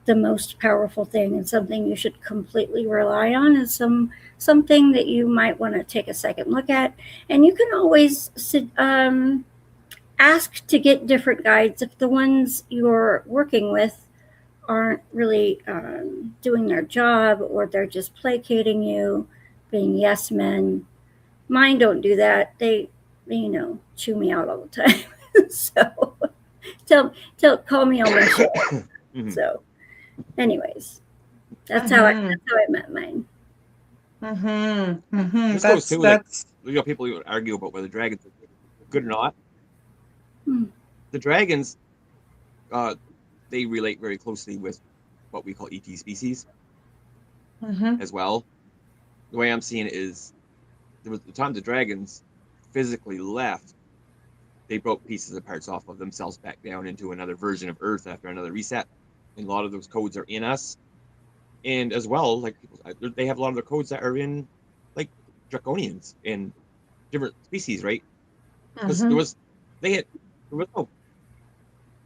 the most powerful thing and something you should completely rely on is something that you might want to take a second look at. And you can always ask to get different guides if the ones you're working with aren't really doing their job, or they're just placating you, being yes men. Mine don't do that. They chew me out all the time. So call me on my shit. So anyways, that's how I met mine. This goes too, people who argue about whether dragons are good or not. The dragons, they relate very closely with what we call ET species as well. The way I'm seeing it is, there was the time the dragons physically left, they broke pieces of parts off of themselves back down into another version of Earth after another reset. And a lot of those codes are in us. And as well, they have a lot of their codes that are in draconians and different species, right? Because there was no,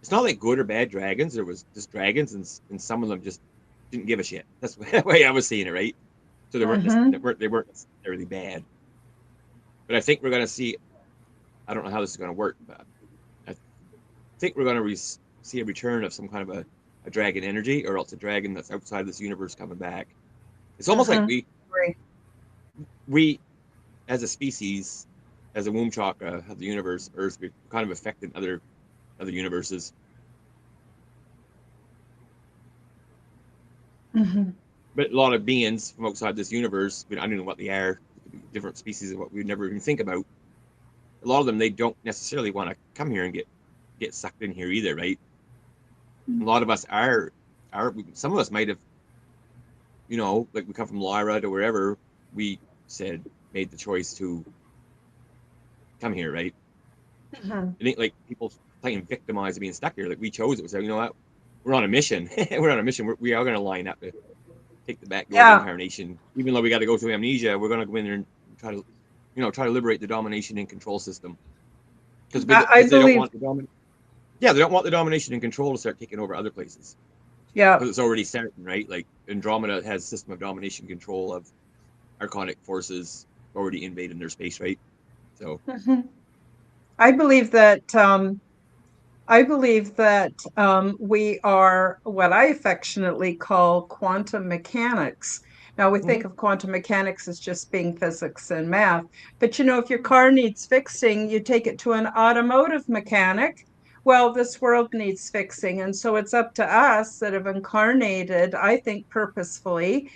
it's not like good or bad dragons. There was just dragons, and some of them just didn't give a shit. That's the way I was seeing it, right? So they weren't necessarily bad. But I think we're going to see, I don't know how this is going to work, but I think we're going to see a return of some kind of a dragon energy, or else a dragon that's outside of this universe coming back. It's almost like we, as a species, as a womb chakra of the universe, Earth, we're kind of affecting other universes. But a lot of beings from outside this universe, I don't know what they are, different species of what we would never even think about. A lot of them, they don't necessarily want to come here and get sucked in here either, right? A lot of us are some of us might have, we come from Lyra to wherever, we made the choice to come here, right? I think people playing victimized being stuck here, we chose it. We said, you know what, we're on a mission. We're on a mission. We are going to line up to take the back door of incarnation. Even though we got to go through amnesia, we're going to go in there and try to liberate the domination and control system. Because they don't want the domination. Yeah, they don't want the domination and control to start taking over other places. Yeah. Because it's already certain, right? Andromeda has a system of domination control of archonic forces already invading their space, right? So I believe that I believe that we are what I affectionately call quantum mechanics. Now, we Hmm. think of quantum mechanics as just being physics and math, but if your car needs fixing, you take it to an automotive mechanic. Well, this world needs fixing. And so it's up to us that have incarnated, I think, purposefully.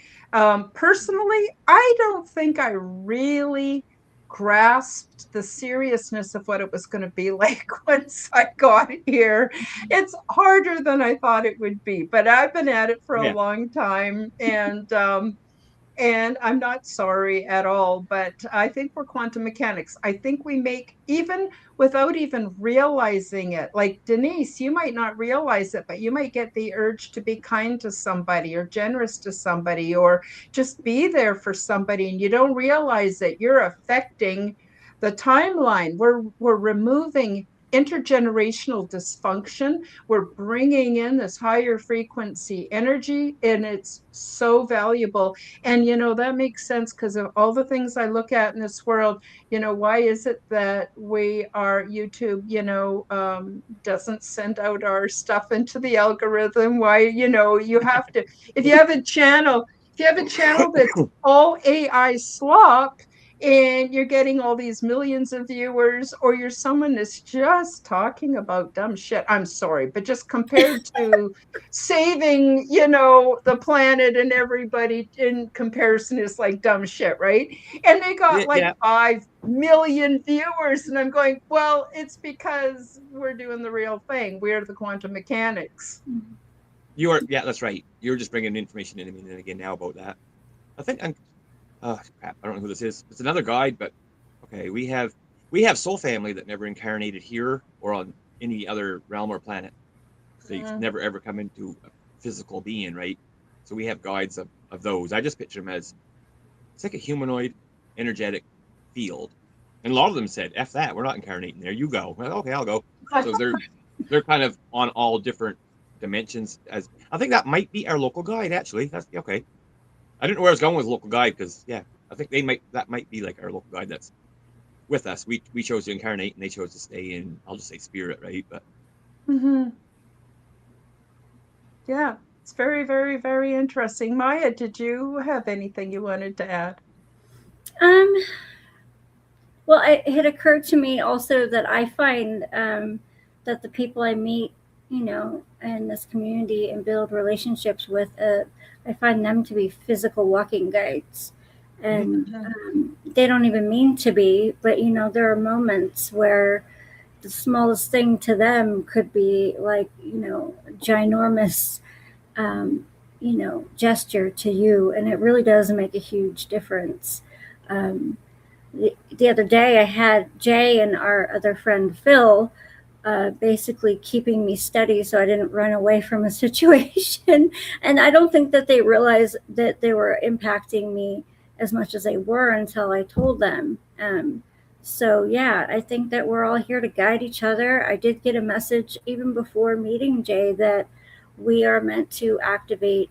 Personally, I don't think I really grasped the seriousness of what it was going to be like once I got here. It's harder than I thought it would be, but I've been at it for a Yeah. long time, and I'm not sorry at all, but I think we're quantum mechanics. I think we make, even without even realizing it, like Denise, you might not realize it, but you might get the urge to be kind to somebody or generous to somebody or just be there for somebody, and you don't realize that you're affecting the timeline. We're removing intergenerational dysfunction. We're bringing in this higher frequency energy, and it's so valuable. And, that makes sense because of all the things I look at in this world. Why is it that YouTube, doesn't send out our stuff into the algorithm? Why, you have to, if you have a channel, that's all AI slop, and you're getting all these millions of viewers, or you're someone that's just talking about dumb shit. I'm sorry, but just compared to saving, the planet and everybody, in comparison, is like dumb shit, right? And they got like Yeah. 5 million viewers, and I'm going, well, it's because we're doing the real thing. We're the quantum mechanics. Yeah, that's right. You're just bringing information into me and again now about that. I think I'm. Oh crap! I don't know who this is. It's another guide, but okay. We have soul family that never incarnated here or on any other realm or planet. They've never ever come into a physical being, right? So we have guides of those. I just picture them as it's like a humanoid, energetic field, and a lot of them said, "F that, we're not incarnating there. You go." Well, okay, I'll go. So they're kind of on all different dimensions. As I think that might be our local guide. Actually, that's okay. I didn't know where I was going with local guide because yeah, I think that might be like our local guide that's with us. We chose to incarnate and they chose to stay in. I'll just say spirit, right? But Mm-hmm. Yeah, it's very, very, very interesting. Maya, did you have anything you wanted to add? Um, well, it had occurred to me also that I find that the people I meet, in this community and build relationships with, I find them to be physical walking guides. And they don't even mean to be, but there are moments where the smallest thing to them could be like, ginormous, um, gesture to you. And it really does make a huge difference. Um, the other day I had Jay and our other friend Phil basically keeping me steady so I didn't run away from a situation. And I don't think that they realized that they were impacting me as much as they were until I told them. So, yeah, I think that we're all here to guide each other. I did get a message even before meeting Jay that we are meant to activate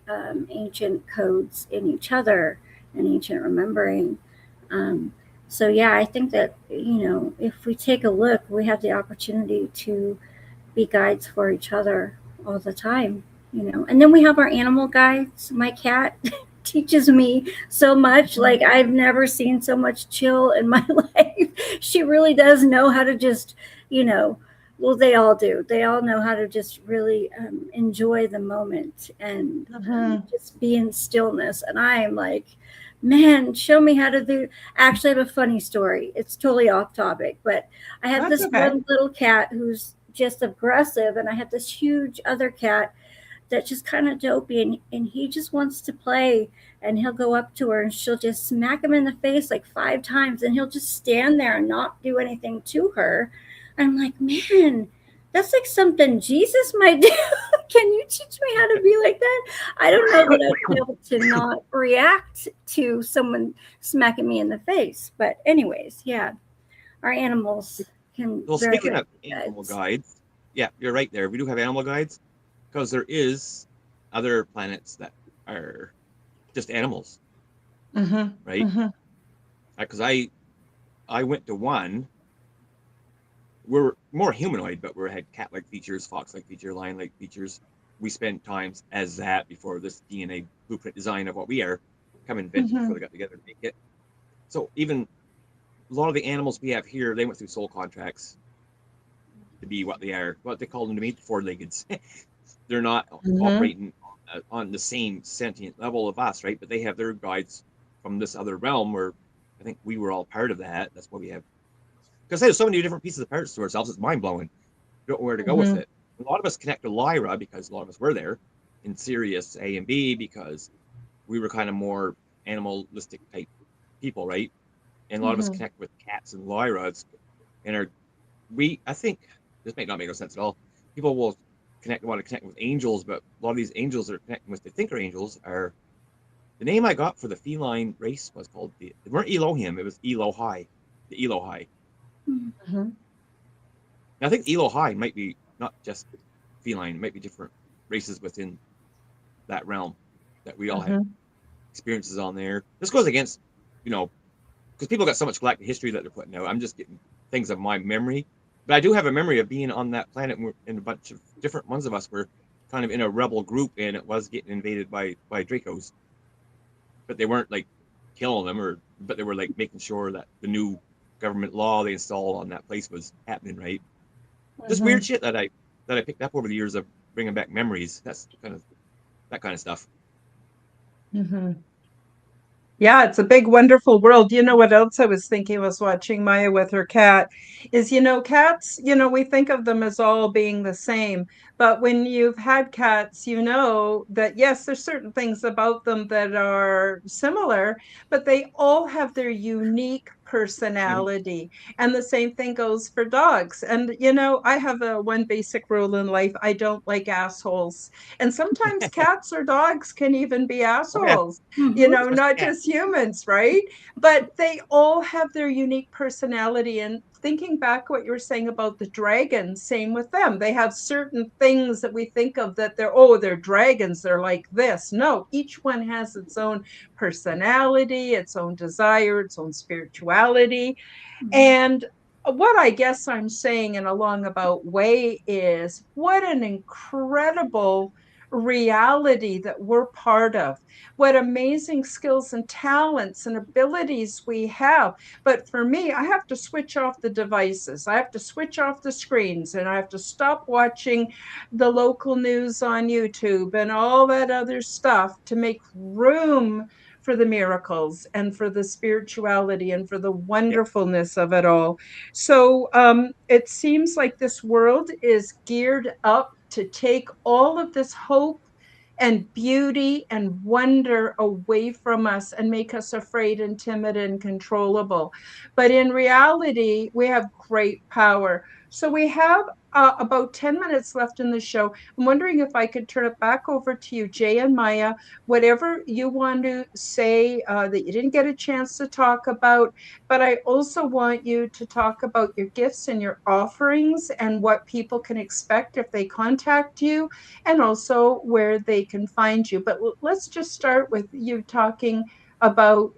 ancient codes in each other and ancient remembering. Um, so yeah, I think that if we take a look, we have the opportunity to be guides for each other all the time. And then we have our animal guides. My cat teaches me so much. Like I've never seen so much chill in my life. She really does know how to just, well, they all do. They all know how to just really enjoy the moment and just be in stillness. And I am like, man, show me how to do. Actually, I have a funny story. It's totally off topic, but I have That's this okay. one little cat who's just aggressive, and I have this huge other cat that's just kind of dopey, and he just wants to play, and he'll go up to her and she'll just smack him in the face like 5 times, and he'll just stand there and not do anything to her. And I'm like, man, that's like something Jesus might do. Can you teach me how to be like that? I don't know that I'd be able to not react to someone smacking me in the face. But anyways, yeah, our animals can well, very speaking well of be animal guides. guides, yeah, you're right there. We do have animal guides because there is other planets that are just animals, right? Because I went to one we're more humanoid, but we had cat-like features, fox-like feature, lion-like features. We spent times as that before this DNA blueprint design of what we are come invented before they got together to make it. So even a lot of the animals we have here, they went through soul contracts to be what they are, what they call them to me, four-leggeds. They're not operating on the same sentient level of us, right? But they have their guides from this other realm where I think we were all part of that. That's why we have, because there's so many different pieces of parts to ourselves. It's mind-blowing. We don't know where to go with it. A lot of us connect to Lyra because a lot of us were there in Sirius A and B because we were kind of more animalistic type people, right? And a lot of us connect with cats and Lyra. I think this may not make no sense at all. People will want to connect with angels, but a lot of these angels that are connecting with, they think are angels, are the name I got for the feline race was called they weren't Elohim, it was Elohai, the Elohai. Now, I think Elohai might be not just feline, it might be different races within that realm that we all have experiences on there. This goes against, because people got so much galactic history that they're putting out. I'm just getting things of my memory. But I do have a memory of being on that planet, and a bunch of different ones of us were kind of in a rebel group, and it was getting invaded by Dracos. But they weren't like killing them, but they were like making sure that the new government law they installed on that place was happening, right? Just weird shit that I picked up over the years of bringing back memories. That's that kind of stuff. Yeah, it's a big, wonderful world. You know what else I was thinking? I was watching Maya with her cat. Is, cats, we think of them as all being the same. But when you've had cats, you know that, yes, there's certain things about them that are similar, but they all have their unique personality. And the same thing goes for dogs. And, I have one basic rule in life. I don't like assholes. And sometimes cats or dogs can even be assholes, not just humans, right? But they all have their unique personality. And thinking back what you were saying about the dragons, same with them. They have certain things that we think of that they're dragons, they're like this. No, each one has its own personality, its own desire, its own spirituality. And what I guess I'm saying in a long-about way is what an incredible reality that we're part of. What amazing skills and talents and abilities we have. But for me, I have to switch off the devices. I have to switch off the screens, and I have to stop watching the local news on YouTube and all that other stuff to make room for the miracles and for the spirituality and for the wonderfulness of it all. So it seems like this world is geared up to take all of this hope and beauty and wonder away from us and make us afraid and timid and controllable. But in reality, we have great power. So we have about 10 minutes left in the show. I'm wondering if I could turn it back over to you, Jay and Maya, whatever you want to say that you didn't get a chance to talk about. But I also want you to talk about your gifts and your offerings and what people can expect if they contact you, and also where they can find you. But let's just start with you talking about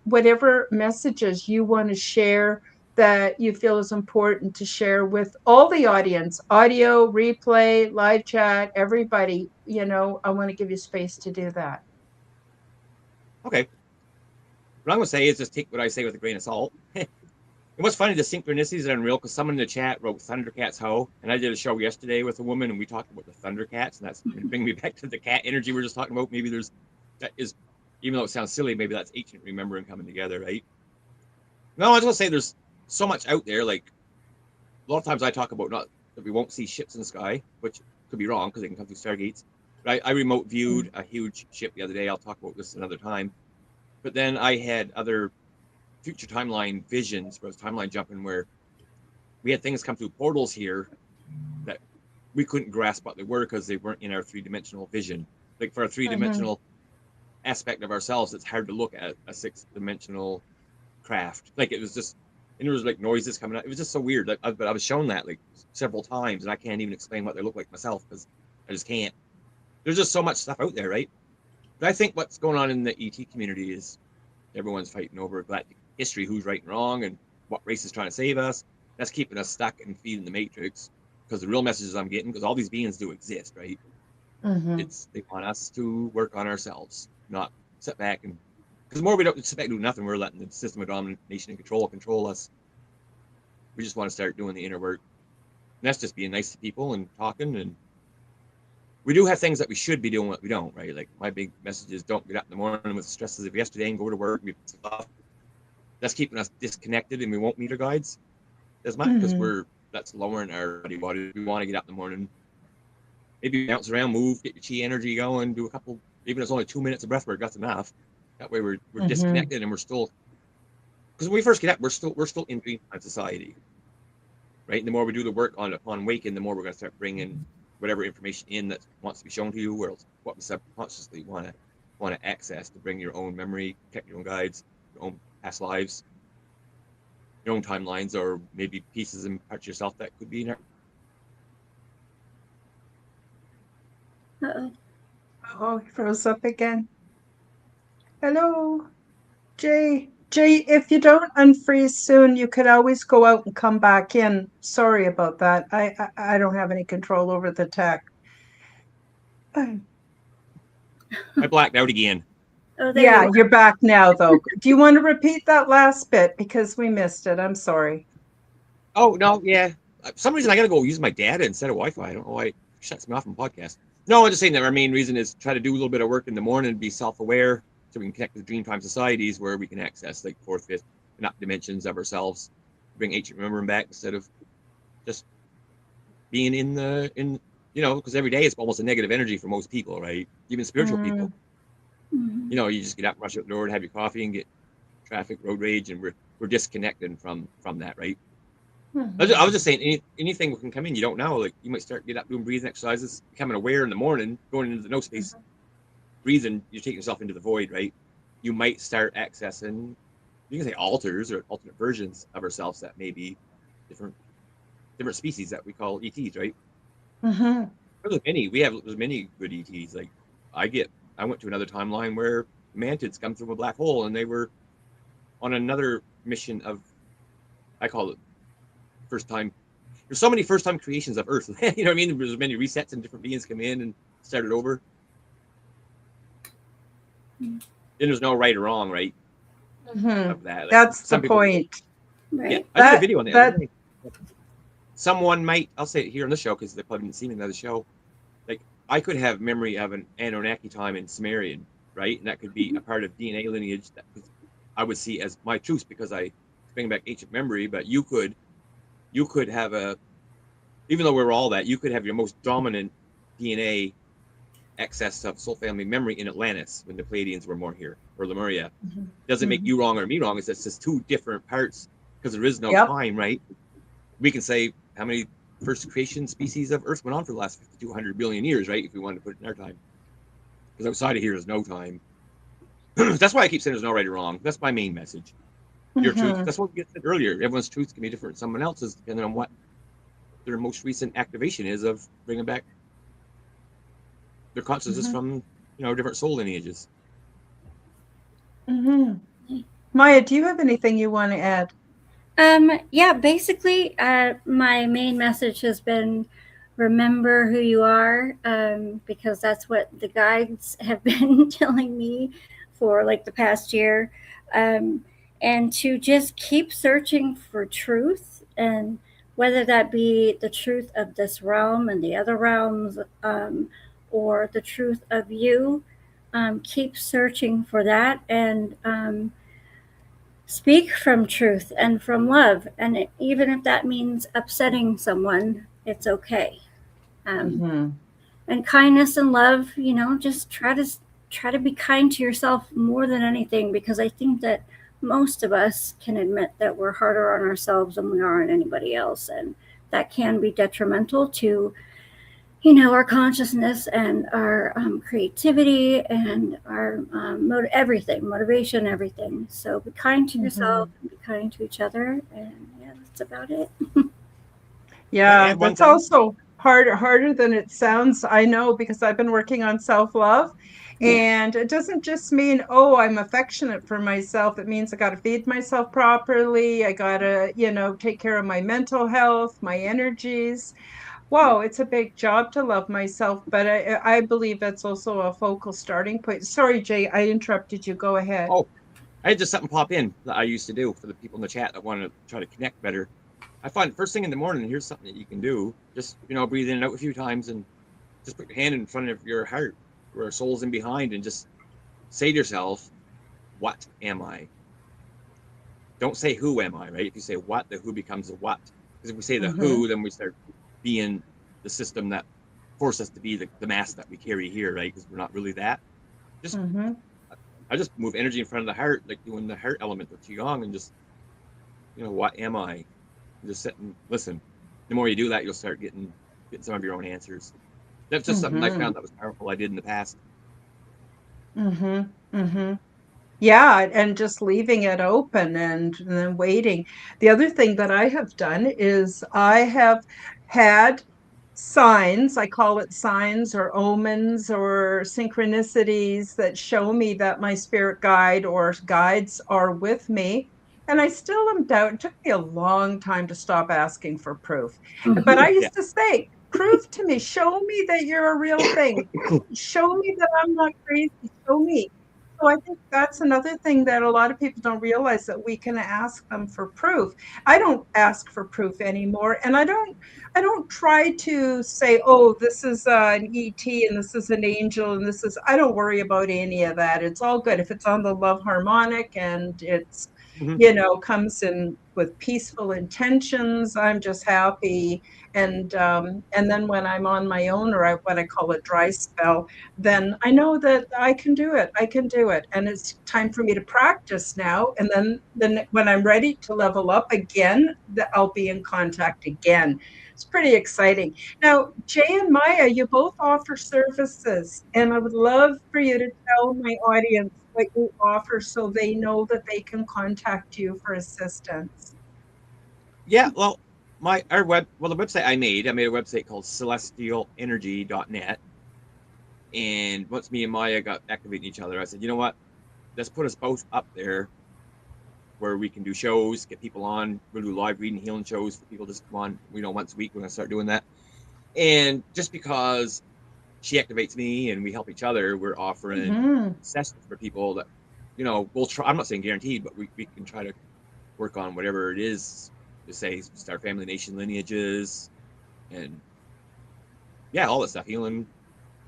whatever messages you want to share that you feel is important to share with all the audience, audio, replay, live chat, everybody. I want to give you space to do that. Okay. What I'm going to say is just take what I say with a grain of salt. And what's funny, the synchronicities are unreal because someone in the chat wrote Thundercats Ho, and I did a show yesterday with a woman, and we talked about the Thundercats, and that's bringing me back to the cat energy we were just talking about. Maybe that is, even though it sounds silly, maybe that's ancient remembering coming together, right? No, I just want to say there's so much out there. Like, a lot of times I talk about not that we won't see ships in the sky, which could be wrong because they can come through stargates. But I remote viewed a huge ship the other day. I'll talk about this another time. But then I had other future timeline visions where I was timeline jumping where we had things come through portals here that we couldn't grasp what they were because they weren't in our three-dimensional vision. Like for a three-dimensional aspect of ourselves, it's hard to look at a six-dimensional craft. Like it was just, and there was like noises coming out. It was just so weird. But I was shown that like several times, and I can't even explain what they look like myself because I just can't. There's just so much stuff out there, right? But I think what's going on in the ET community is everyone's fighting over galactic history, who's right and wrong, and what race is trying to save us. that's keeping us stuck and feeding the matrix. Because the real messages I'm getting, because all these beings do exist, right? They want us to work on ourselves, not sit back and, because the more we don't sit back and do nothing, we're letting the system of domination and control us. We just want to start doing the inner work. And that's just being nice to people and talking. And we do have things that we should be doing, what we don't, right? Like my big message is don't get up in the morning with the stresses of yesterday and go to work. That's keeping us disconnected, and we won't meet our guides as much because that's lowering our body. We want to get up in the morning, maybe bounce around, move, get your Qi energy going, do a couple, even if it's only 2 minutes of breath work, that's enough. That way we're disconnected, and we're still, because when we first get up, we're still in dreamtime society, right? And the more we do the work upon waking, the more we're going to start bringing whatever information in that wants to be shown to you, or what we subconsciously want to access to bring your own memory, check your own guides, your own past lives, your own timelines, or maybe pieces and parts of yourself that could be in there. Oh, he froze up again. Hello, Jay. Jay, if you don't unfreeze soon, you could always go out and come back in. Sorry about that. I don't have any control over the tech. I blacked out again. Oh, yeah, you're back now, though. Do you want to repeat that last bit? Because we missed it. I'm sorry. Oh, no, yeah. For some reason, I got to go use my data instead of Wi-Fi. I don't know why it shuts me off from podcast. No, I'm just saying that our main reason is try to do a little bit of work in the morning and be self-aware so we can connect with dreamtime societies where we can access like fourth, fifth, and up dimensions of ourselves, bring ancient remembering back instead of just being in because every day it's almost a negative energy for most people, right? Even spiritual people. You know, you just get up, rush out the door, and have your coffee, and get traffic, road rage, and we're disconnected from that, right? I was just saying, anything can come in you don't know. Like you might start get up doing breathing exercises, becoming aware in the morning, going into the no space, breathing. You take yourself into the void, right? You might start accessing, you can say alters or alternate versions of ourselves that may be different species that we call ETs, right? There's many good ETs. Like I went to another timeline where mantids come through a black hole, and they were on another mission of, I call it first time. There's so many first time creations of Earth. You know what I mean? There's many resets and different beings come in and started over. And there's no right or wrong, right? Of that. Like, that's the point. Right. Yeah, I did a video on that. Someone might, I'll say it here on the show because they probably didn't see me in the other show. Like I could have memory of an Anunnaki time in Sumerian, right? And that could be a part of DNA lineage that I would see as my truth because I bring back ancient memory. But you could have even though we're all that, you could have your most dominant DNA excess of soul family memory in Atlantis when the Pleiadians were more here, or Lemuria. Doesn't make you wrong or me wrong. It's just two different parts because there is no time, right? We can say how many first creation species of Earth went on for the last 5,200 billion years, right? If we wanted to put it in our time. Because outside of here is no time. That's why I keep saying there's no right or wrong. That's my main message. Your truth. That's what we said earlier. Everyone's truth can be different from someone else's, depending on what their most recent activation is of bringing back their consciousness from, different soul lineages. Maya, do you have anything you want to add? Yeah, basically, my main message has been remember who you are, because that's what the guides have been telling me for like the past year. And to just keep searching for truth, and whether that be the truth of this realm and the other realms, or the truth of you, keep searching for that, and speak from truth and from love. And even if that means upsetting someone, it's okay. And kindness and love, just try to be kind to yourself more than anything, because I think that most of us can admit that we're harder on ourselves than we are on anybody else, and that can be detrimental to our consciousness and our creativity and our motivation, everything. So be kind to yourself, and be kind to each other, and that's about it. Yeah, that's also harder than it sounds. I know, because I've been working on self-love. Yeah. And it doesn't just mean, oh, I'm affectionate for myself. It means I got to feed myself properly. I got to, take care of my mental health, my energies. Wow, it's a big job to love myself, but I believe that's also a focal starting point. Sorry, Jay, I interrupted you. Go ahead. Oh, I had just something pop in that I used to do for the people in the chat that want to try to connect better. I find first thing in the morning, here's something that you can do. Just, breathe in and out a few times and just put your hand in front of your heart where our soul's in behind and just say to yourself, what am I? Don't say who am I, right? If you say what, the who becomes a what. Because if we say the who, then we start being the system that forces us to be the mask that we carry here, right? Because we're not really that. Just I just move energy in front of the heart, like doing the heart element of Qi Gong, and just, what am I? And just sit and listen. The more you do that, you'll start getting some of your own answers. That's just something I found that was powerful I did in the past. Yeah, and just leaving it open and then waiting. The other thing that I have done is I have had signs, I call it signs or omens or synchronicities that show me that my spirit guide or guides are with me. And I still am doubt. It took me a long time to stop asking for proof. But I used to say, prove to me, show me that you're a real thing. Show me that I'm not crazy. Show me. So I think that's another thing that a lot of people don't realize, that we can ask them for proof. I don't ask for proof anymore, and I don't try to say, oh, this is an ET and this is an angel and this is. I don't worry about any of that. It's all good if it's on the love harmonic and it's comes in with peaceful intentions. I'm just happy, and then when I'm on my own, or what I call a dry spell, then I know that I can do it. I can do it. And it's time for me to practice now. And then when I'm ready to level up again, I'll be in contact again. It's pretty exciting. Now, Jay and Maya, you both offer services, and I would love for you to tell my audience what you offer so they know that they can contact you for assistance. Yeah, well, the website I made a website called celestialenergy.net. And once me and Maya got activating each other, I said, you know what? Let's put us both up there where we can do shows, get people on. We'll do live reading, healing shows for people just come on. Once a week, we're going to start doing that. And just because she activates me and we help each other, we're offering sessions for people that, we'll try. I'm not saying guaranteed, but we can try to work on whatever it is to say, start family nation lineages and all that stuff, healing,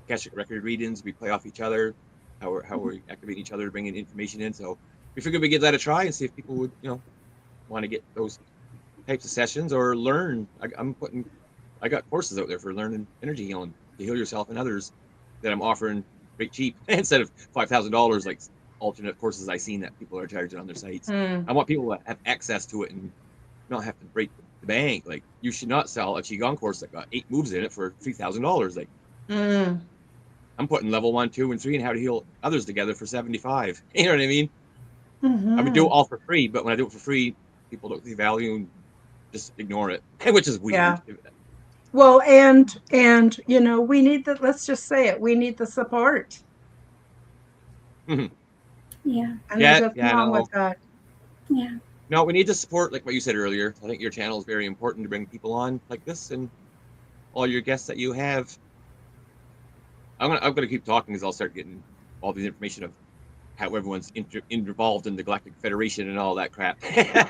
akashic record readings. We play off each other, how we activate each other, bringing information in. So we figured we'd give that a try and see if people would, want to get those types of sessions or learn. I got courses out there for learning energy healing to heal yourself and others that I'm offering very cheap instead of $5,000 like alternate courses I've seen that people are charging on their sites. I want people to have access to it and not have to break the bank. Like, you should not sell a Qigong course that got 8 moves in it for $3,000. Like, I'm putting level 1, 2, and 3 and how to heal others together for 75. You know what I mean? I would do it all for free, but when I do it for free, people don't see value and just ignore it, which is weird. Yeah. Well, and we need the. Let's just say it. We need the support. Yeah. And there's nothing wrong with that. Yeah. No, we need to support, like what you said earlier. I think your channel is very important to bring people on like this, and all your guests that you have. I'm gonna keep talking because I'll start getting all the information of how everyone's involved in the Galactic Federation and all that crap. You know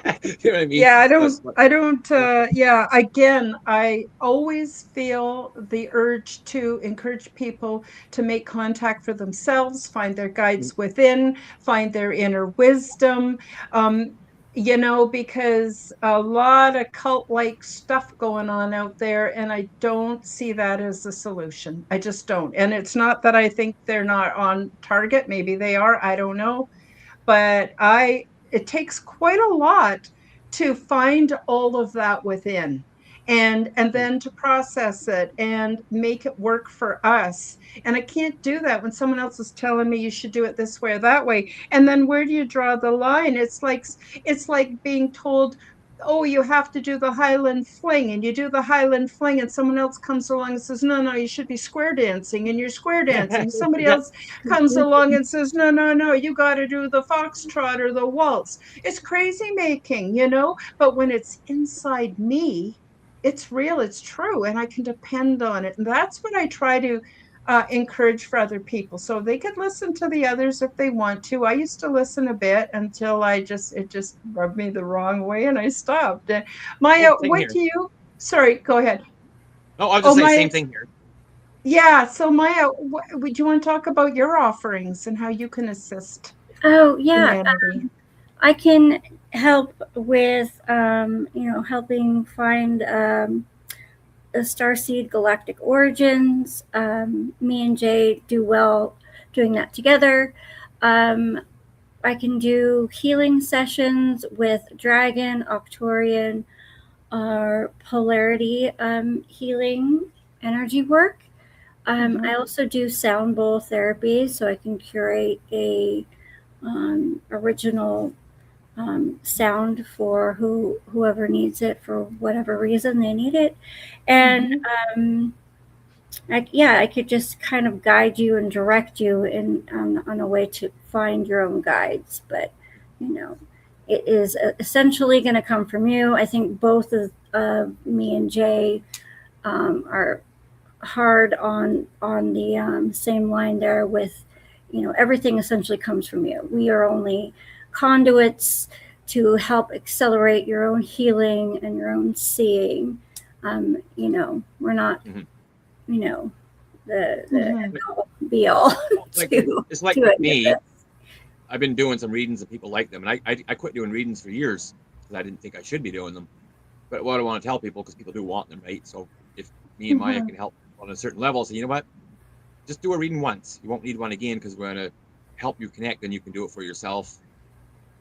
what I mean? Yeah, yeah, again, I always feel the urge to encourage people to make contact for themselves, find their guides within, find their inner wisdom. Because a lot of cult-like stuff going on out there, and I don't see that as a solution. I just don't. And it's not that I think they're not on target. Maybe they are. I don't know. But it takes quite a lot to find all of that within, and then to process it and make it work for us. And I can't do that when someone else is telling me you should do it this way or that way. And then where do you draw the line? It's like being told, oh, you have to do the Highland fling, and you do the Highland fling, and someone else comes along and says, no, you should be square dancing, and you're square dancing. Somebody else comes along and says, no, you got to do the foxtrot or the waltz. It's crazy making, but when it's inside me, it's real, it's true, and I can depend on it. And that's what I try to encourage for other people. So they could listen to the others if they want to. I used to listen a bit until it just rubbed me the wrong way and I stopped. Maya, what do you, sorry, go ahead. No, I'll just say Maya, same thing here. Yeah. So Maya, would you want to talk about your offerings and how you can assist humanity? I can help with, helping find the Starseed Galactic Origins. Me and Jay do well doing that together. I can do healing sessions with Dragon, Arcturian, or Polarity healing energy work. I also do sound bowl therapy, so I can curate a original sound for whoever needs it for whatever reason they need it. And I could just kind of guide you and direct you on a way to find your own guides. But it is essentially going to come from you. I think both of me and Jay are hard on the same line there with, everything essentially comes from you. We are only conduits to help accelerate your own healing and your own seeing. We're not, the be all. It's like me. I've been doing some readings and people like them, and I quit doing readings for years because I didn't think I should be doing them. But what I want to tell people, because people do want them, right? So if me and Maya can help on a certain level, so you know what? Just do a reading once. You won't need one again because we're going to help you connect, and you can do it for yourself.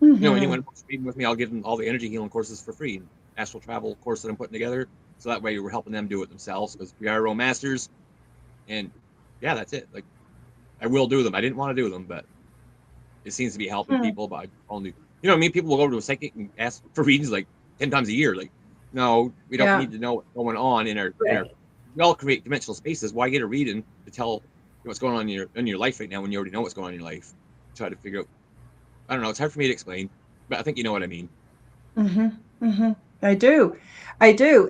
Anyone who wants to read with me, I'll give them all the energy healing courses for free. Astral travel course that I'm putting together. So that way we're helping them do it themselves because we are our own masters. And yeah, that's it. Like, I will do them. I didn't want to do them, but it seems to be helping people. But I only, people will go to a psychic and ask for readings like 10 times a year. Like, no, we don't need to know what's going on in our, we all create dimensional spaces. Why get a reading to tell what's going on in your life right now when you already know what's going on in your life? Try to figure out. I don't know. It's hard for me to explain, but I think you know what I mean. I do.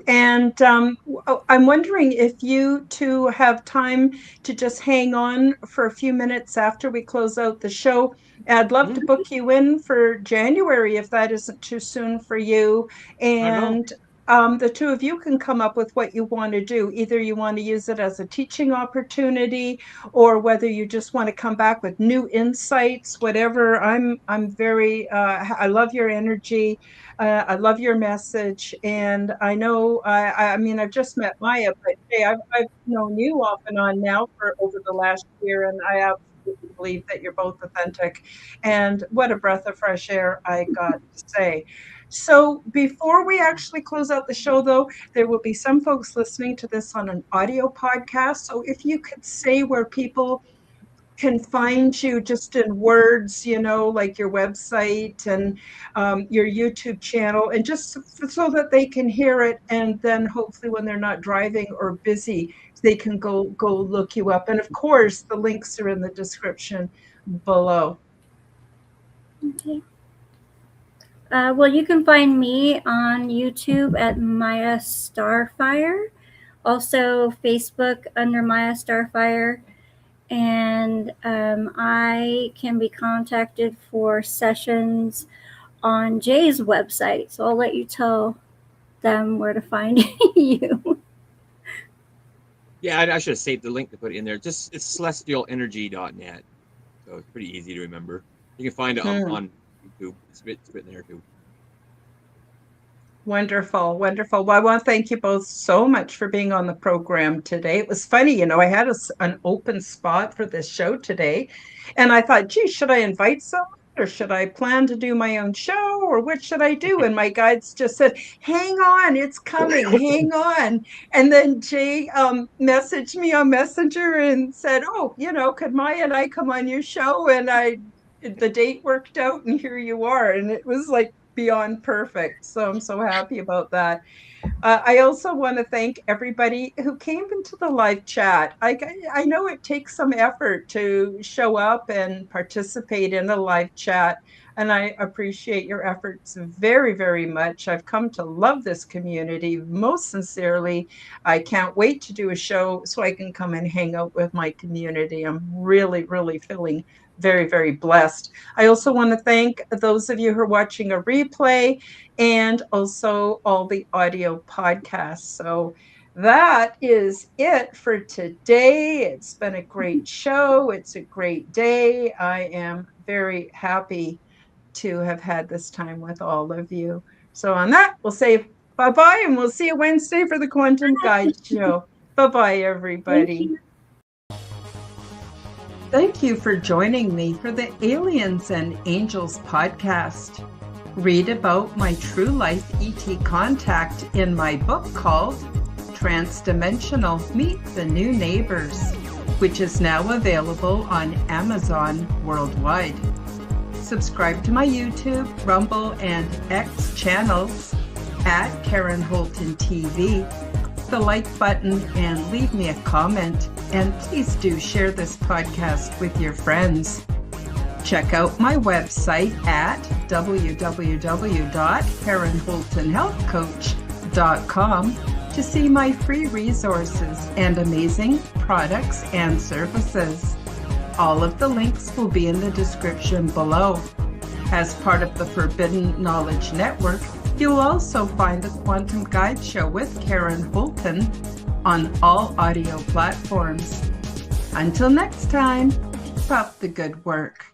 And I'm wondering if you two have time to just hang on for a few minutes after we close out the show. I'd love to book you in for January if that isn't too soon for you. And the two of you can come up with what you want to do. Either you want to use it as a teaching opportunity, or whether you just want to come back with new insights, whatever. I'm very, I love your energy. I love your message. And I know, I mean, I've just met Maya, but hey, I've known you off and on now for over the last year. And I absolutely believe that you're both authentic. And what a breath of fresh air, I got to say. So before we actually close out the show, though, there will be some folks listening to this on an audio podcast. So if you could say where people can find you just in words, like your website and your YouTube channel, and just so that they can hear it. And then hopefully when they're not driving or busy, they can go look you up. And of course, the links are in the description below. Okay. Well, you can find me on YouTube at Miya Starfire, also Facebook under Miya Starfire, and I can be contacted for sessions on Jay's website. So I'll let you tell them where to find you. Yeah, I should have saved the link to put it in there. It's celestialenergy.net. So it's pretty easy to remember. You can find it on YouTube. It's written there too. Wonderful. Well, I want to thank you both so much for being on the program today. It was funny, I had an open spot for this show today, and I thought, gee, should I invite someone, or should I plan to do my own show, or what should I do? And my guides just said, hang on, it's coming, hang on. And then Jay messaged me on Messenger and said, oh, could Maya and I come on your show? And the date worked out, and here you are. And it was like beyond perfect. So I'm so happy about that. I also want to thank everybody who came into the live chat. I know it takes some effort to show up and participate in a live chat, and I appreciate your efforts very, very much. I've come to love this community most sincerely. I can't wait to do a show so I can come and hang out with my community. I'm really, really feeling very, very blessed. I also want to thank those of you who are watching a replay and also all the audio podcasts. So that is it for today. It's been a great show. It's a great day. I am very happy to have had this time with all of you. So on that, we'll say bye-bye, and we'll see you Wednesday for the Quantum Guide Show. Bye-bye, everybody. Thank you for joining me for the Aliens and Angels podcast. Read about my true life ET contact in my book called Transdimensional Meet the New Neighbors, which is now available on Amazon worldwide. Subscribe to my YouTube, Rumble, and X channels at Karen Holton TV. The like button and leave me a comment, and please do share this podcast with your friends. Check out my website at www.karenholtonhealthcoach.com to see my free resources and amazing products and services. All of the links will be in the description below. As part of the Forbidden Knowledge Network, you'll also find the Quantum Guide Show with Karen Holton on all audio platforms. Until next time, keep up the good work.